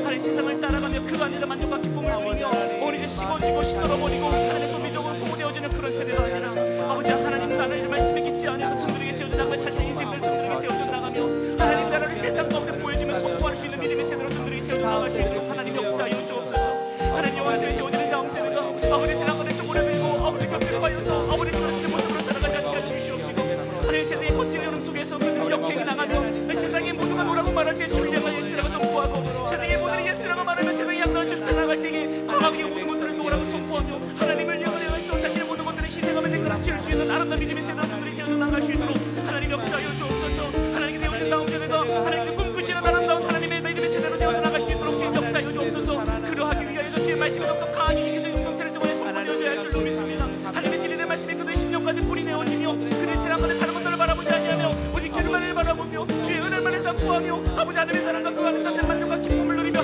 하나님 세상을 따라가며 그 안에서 만족과 기쁨을 누리며 어느새 식어지고 시들어버리고 하나님의 소비적으로 소모되어지는 그런 세대가 아니라 아버지 하나님 나라의 말씀의 기치 안에서 분들에게 세워져 나가며 자신의 인생들을 분들에게 세워져 나가며 하나님 나라를 세상 가운데 보여주며 선포할 수 있는 믿음의 세대로 분들에게 세워져 나갈 수 있도록 하나님 역사하여 주옵소서. 하나님 영원히 세워지는 다음 세대가 아버지 세상을 쪼그라들고 아버지 격려하여서 아버지 주님의 모습으로 살아가지 않게 해주시옵시고 하나님 세상의 거친 여름 속에서 무슨 역행이 나가며 세상의 모두가 노라고 말할 때 주를 향하여 예수라고 선포하고 세상의 모두를 예수라고 말하며 세상의 양가를 주시켜 나갈 때에 강하게 모든 것들을 노라고 선포하며 하나님을 위하여 자신의 모든 것들을 희생하며 내가 지을 수 있는 아름다운 믿음의 세대로 분들이 세워져 나갈 수 있도록 하나님 역사하여 주옵소서. 하나님께 되어주신 다음 세대가 하나님께 꿈꾸시는 아름다운 하나님의 믿음의 세대로 되어져 나갈 수 있도록 주님 역사하여 주옵소서. 그러하기 위하여서 주의 말씀이 더욱더 강하게 이기서 용동체를 통해 선포되어져야 할 줄로 믿습니다. 하나님의 진리의 말씀이 그들의 심령까지 뿌리 내어지며 그들의 세상과는 다른 것들을 바라보지 아니하며 오직 주님만을 바라보며 주의 은혜만을 선포하며 아버지 하나님의 사랑과 그 안에 참된 만족과 기쁨을 누리며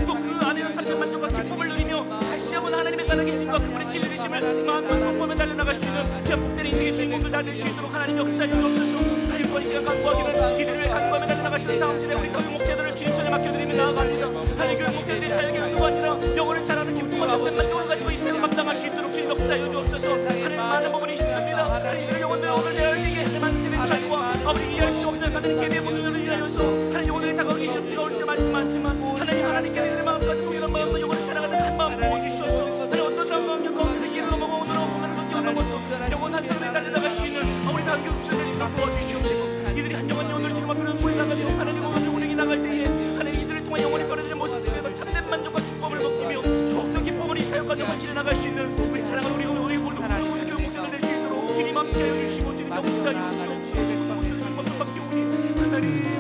또 그 안에서 참된 만족과 기쁨을 누리며 다시 한번 하나님의 살아계심과 그분의 진리되심을 마음껏 선포하며 달려나갈 수 있는 귀한 복된 인생의 주인공들 다 될 수 있도록 하나님 역사에 주옵소서. 하나님 이 시간 간구하기를 이들을 위해 간구하며 달려나가시는 다음 주에 우리 교육 목자들을 주님 손에 맡겨드리며 나아갑니다. 하나님 교육 목자들의 사역에 은도가 아니라 영혼을 사랑하는 기쁨과 참된 만족을 가지고 이 사역을 감당할 수 있도록 주님 역사에 주옵소서. 하나님 많은 부분이 힘듭니다. 하나님 이들의 영혼들을 오늘 내가 흘리게 하나님 님의 차이와 아버지 이해할 수 없는 하나님 계대의 분들을 인하여서 하나님 영혼들이 다가오기 쉽지 어렵지 많지만 하나님께 이들의 마음까지 동일한 마음과 영혼을 사랑하는 한 마음 부어주셔서 하나님 어떤 마음 가운데 이르러 먹어 오늘로 오늘을 던지고 넘어서 영혼 한 사람이 달려나갈 수 있는 우리 다 교육자들을 도와주시옵소서. 이들이 한 영혼이 오늘 지금 앞으로 보여나가며 하나님 오늘 우리에게 나갈 때에 하나님 이들을 통해 영혼이 떨어지는 모습 속에서 참된 만족과 기쁨을 느끼며 더욱더 기쁨을 이 사역과 영혼 실에 나갈 수 있는 우리 사랑하는 우리 교육 목자들 될 수 있도록 주님 함께하여 주시고 주님 역사하여 주시옵소서.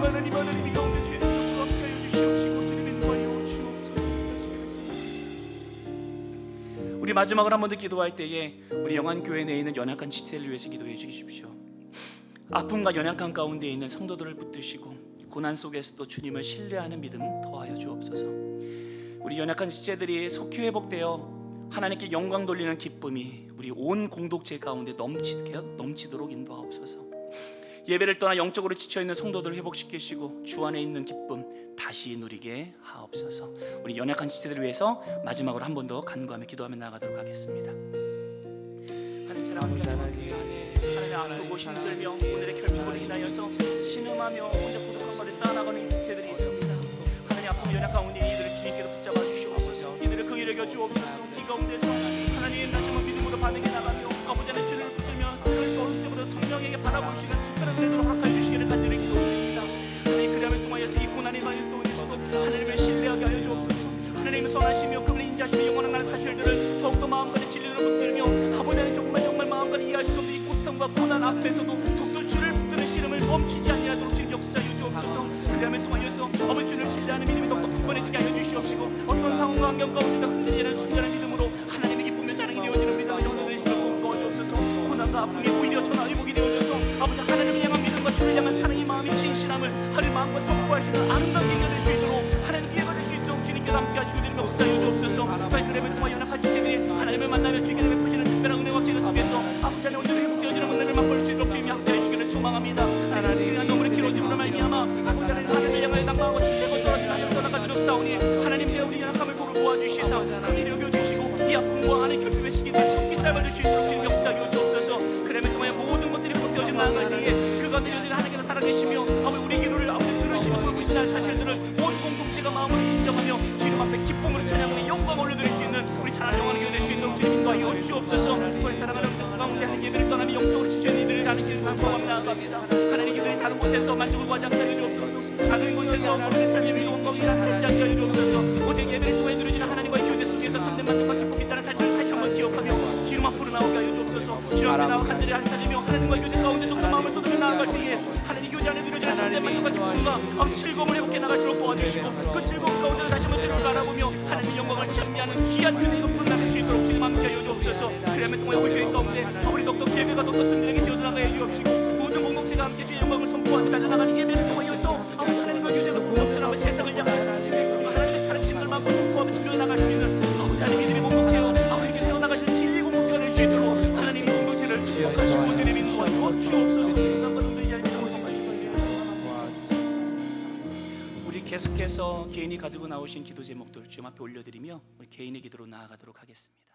하나님 가운데 주님 함께하여 주시옵시고 주님 인도하여 주옵소서. 우리 마지막으로 한 번 더 기도할 때에 우리 영안교회 내에 있는 연약한 지체를 위해서 기도해 주십시오. 아픔과 연약한 가운데 있는 성도들을 붙드시고 고난 속에서도 주님을 신뢰하는 믿음 더하여 주옵소서. 우리 연약한 지체들이 속히 회복되어 하나님께 영광 돌리는 기쁨이 우리 온 공동체 가운데 넘치도록 인도하옵소서. 예배를 떠나 영적으로 지쳐있는 성도들을 회복시키시고 주 안에 있는 기쁨 다시 누리게 하옵소서. 우리 연약한 지체들을 위해서 마지막으로 한 번 더 간구하며 기도하며 나아가도록 하겠습니다. 하나님 아프고 힘들며 오늘의 결핍으로 인하여서 신음하며 혼자 고독한 것을 쌓아나가는 이 지체들이 있습니다. 하나님 아픔 연약 가운데 이들을 주님께로 붙잡아 주시옵소서. 이들을 긍휼히 여겨 주옵소서. 이 가운데서 하나님 다시 한번 믿음으로 반응해 나가며 아버지 안에 주를 붙들며 주를 어릴 때부터 성령에게 바라보시는 특별한 은혜로 허락하여 주시기를 간절히 기도드립니다. 하나님 그리함을 통하여서 이 고난이 가운데서도 하나님을 신뢰하게 하여 주옵소서. 하나님을 선하시며 그분을 인자하시며 영원한 사실들을 더욱더 마음까지 진리로 붙들며 아버지 안에 정말 마음까지 이해할 수 없는 이 고통과 고난 앞에서도 더욱더 주를 붙드는 신음을 멈추지 아니하도록 주님 역사하여 주옵소서. 그리함을 통하여서 아버지 주를 신뢰하는 믿음이 더욱더 굳건해지게 하여 주시옵시고 어떤 상황과 환경 가운데도 흔들리지 않는 순전한 믿음으로 하나님의 기쁨과 자랑이 되어지는 믿음을 영원히 되시도록 도와주옵소서. 고난과 아픔이 오히려 전화위복이 되어져서 아버지 하나님을 향한 믿음과 주를 향한 사랑의 마음이 진실함을 하나님 마음과 선포할 수 있는 아름다운 예가 될 수 있도록 하나님 예가 될 수 있도록 주님께 함께 하시고 주님 역사하여 주옵소서. 그래서 통하 연합한 지체들이 하나님을 만나며 주님께 베푸시는 특별한 은혜와 기도 속에서 아버지 하나님 오늘 회복되어지는 은혜를 맛볼 수 있도록 주님이 함께 하시기를 소망합니다. 하나님 시간이 너무나 길어짐으로 말미암아 아버지 하나님 하나님을 향하여 낙망하고 주님께 쏘라지나 떠나가지로 싸우니 하나님 내 우리 연약함을 도와주시사 긍휼히 여겨주시고 이 아픔과 하나님 결핍의 시기를 속히 짧아질 수 있도록 주님 역사하여 주옵소서. 그래서 통하여 모든 것들이 벗겨진 나아갈 때에 그가 여전히 하나님께서 살아계시며 아버지 우리 기도를 아버지 들으시며 돌고 있는 사실들을 온 공동체가 마음으로 인정하며 주님 앞에 기쁨으로 찬양하며 영광을 올려드릴 수 있는 우리 찬양 영원한 교회 될 수 있도록 주님 인도하여 주옵소서. 우리 사랑하는 우리 가운데 하나님 예배를 떠나며 영적으로 지쳐있는 이들을 하는 길을 간구하며 나아갑니다. 하나님 이들이 다른 곳에서 만족을 구하지 않게 하여 주옵소서. 다른 곳에서 모든 삶의 위로운 것이라 찾지 않게 하여 주옵소서. 오직 예배를 통해 누려지는 하나님과의 교제 속에서 참된 만족과 기쁨이 있다는 사실을 다시 한번 기억하며 주님 앞으로 나오게 하여 주옵소서. 주님 앞에 나와 간절히 한차리며 하나님과의 교제 가운데 좀 더 마음을 쏟으며 나아갈 때에 하나님 교제 안에 누려지는 참된 만족과 기쁨과 즐거움을 회복해 나갈 수 있도록 도와주시고 그 즐거움 가운데 다시 한번 주를 바라보며 하나님의 영광을 찬미하는 귀한 교회가 풀어나갈 수 있도록 주님 함께 하여 주옵소서. 그리함을 통해 우리 교회 가운데 우리 독특 예배가 독특 든든하게 세워나가게 하여 주옵시고 모든 공동체가 함께 주의 영광을 선포하며 달려나가는 예배를 통하여서 아버지 하나님과 교제가 공동체라며 세상을 향해서 하나님의 살아계심을 마음껏 선포하며 지켜 나갈 수 있는 아버지 하나님의 믿음의 공동체와 아버지께 세워나가시는 진리 공동체가 될 수 있도록 하나님의 공동체를 축복하시고 주님 인도하여 주옵소서. 우리 계속해서 개인이 가지고 나오신 기도 제목들 주님 앞에 올려드리며 우리 개인의 기도로 나아가도록 하겠습니다.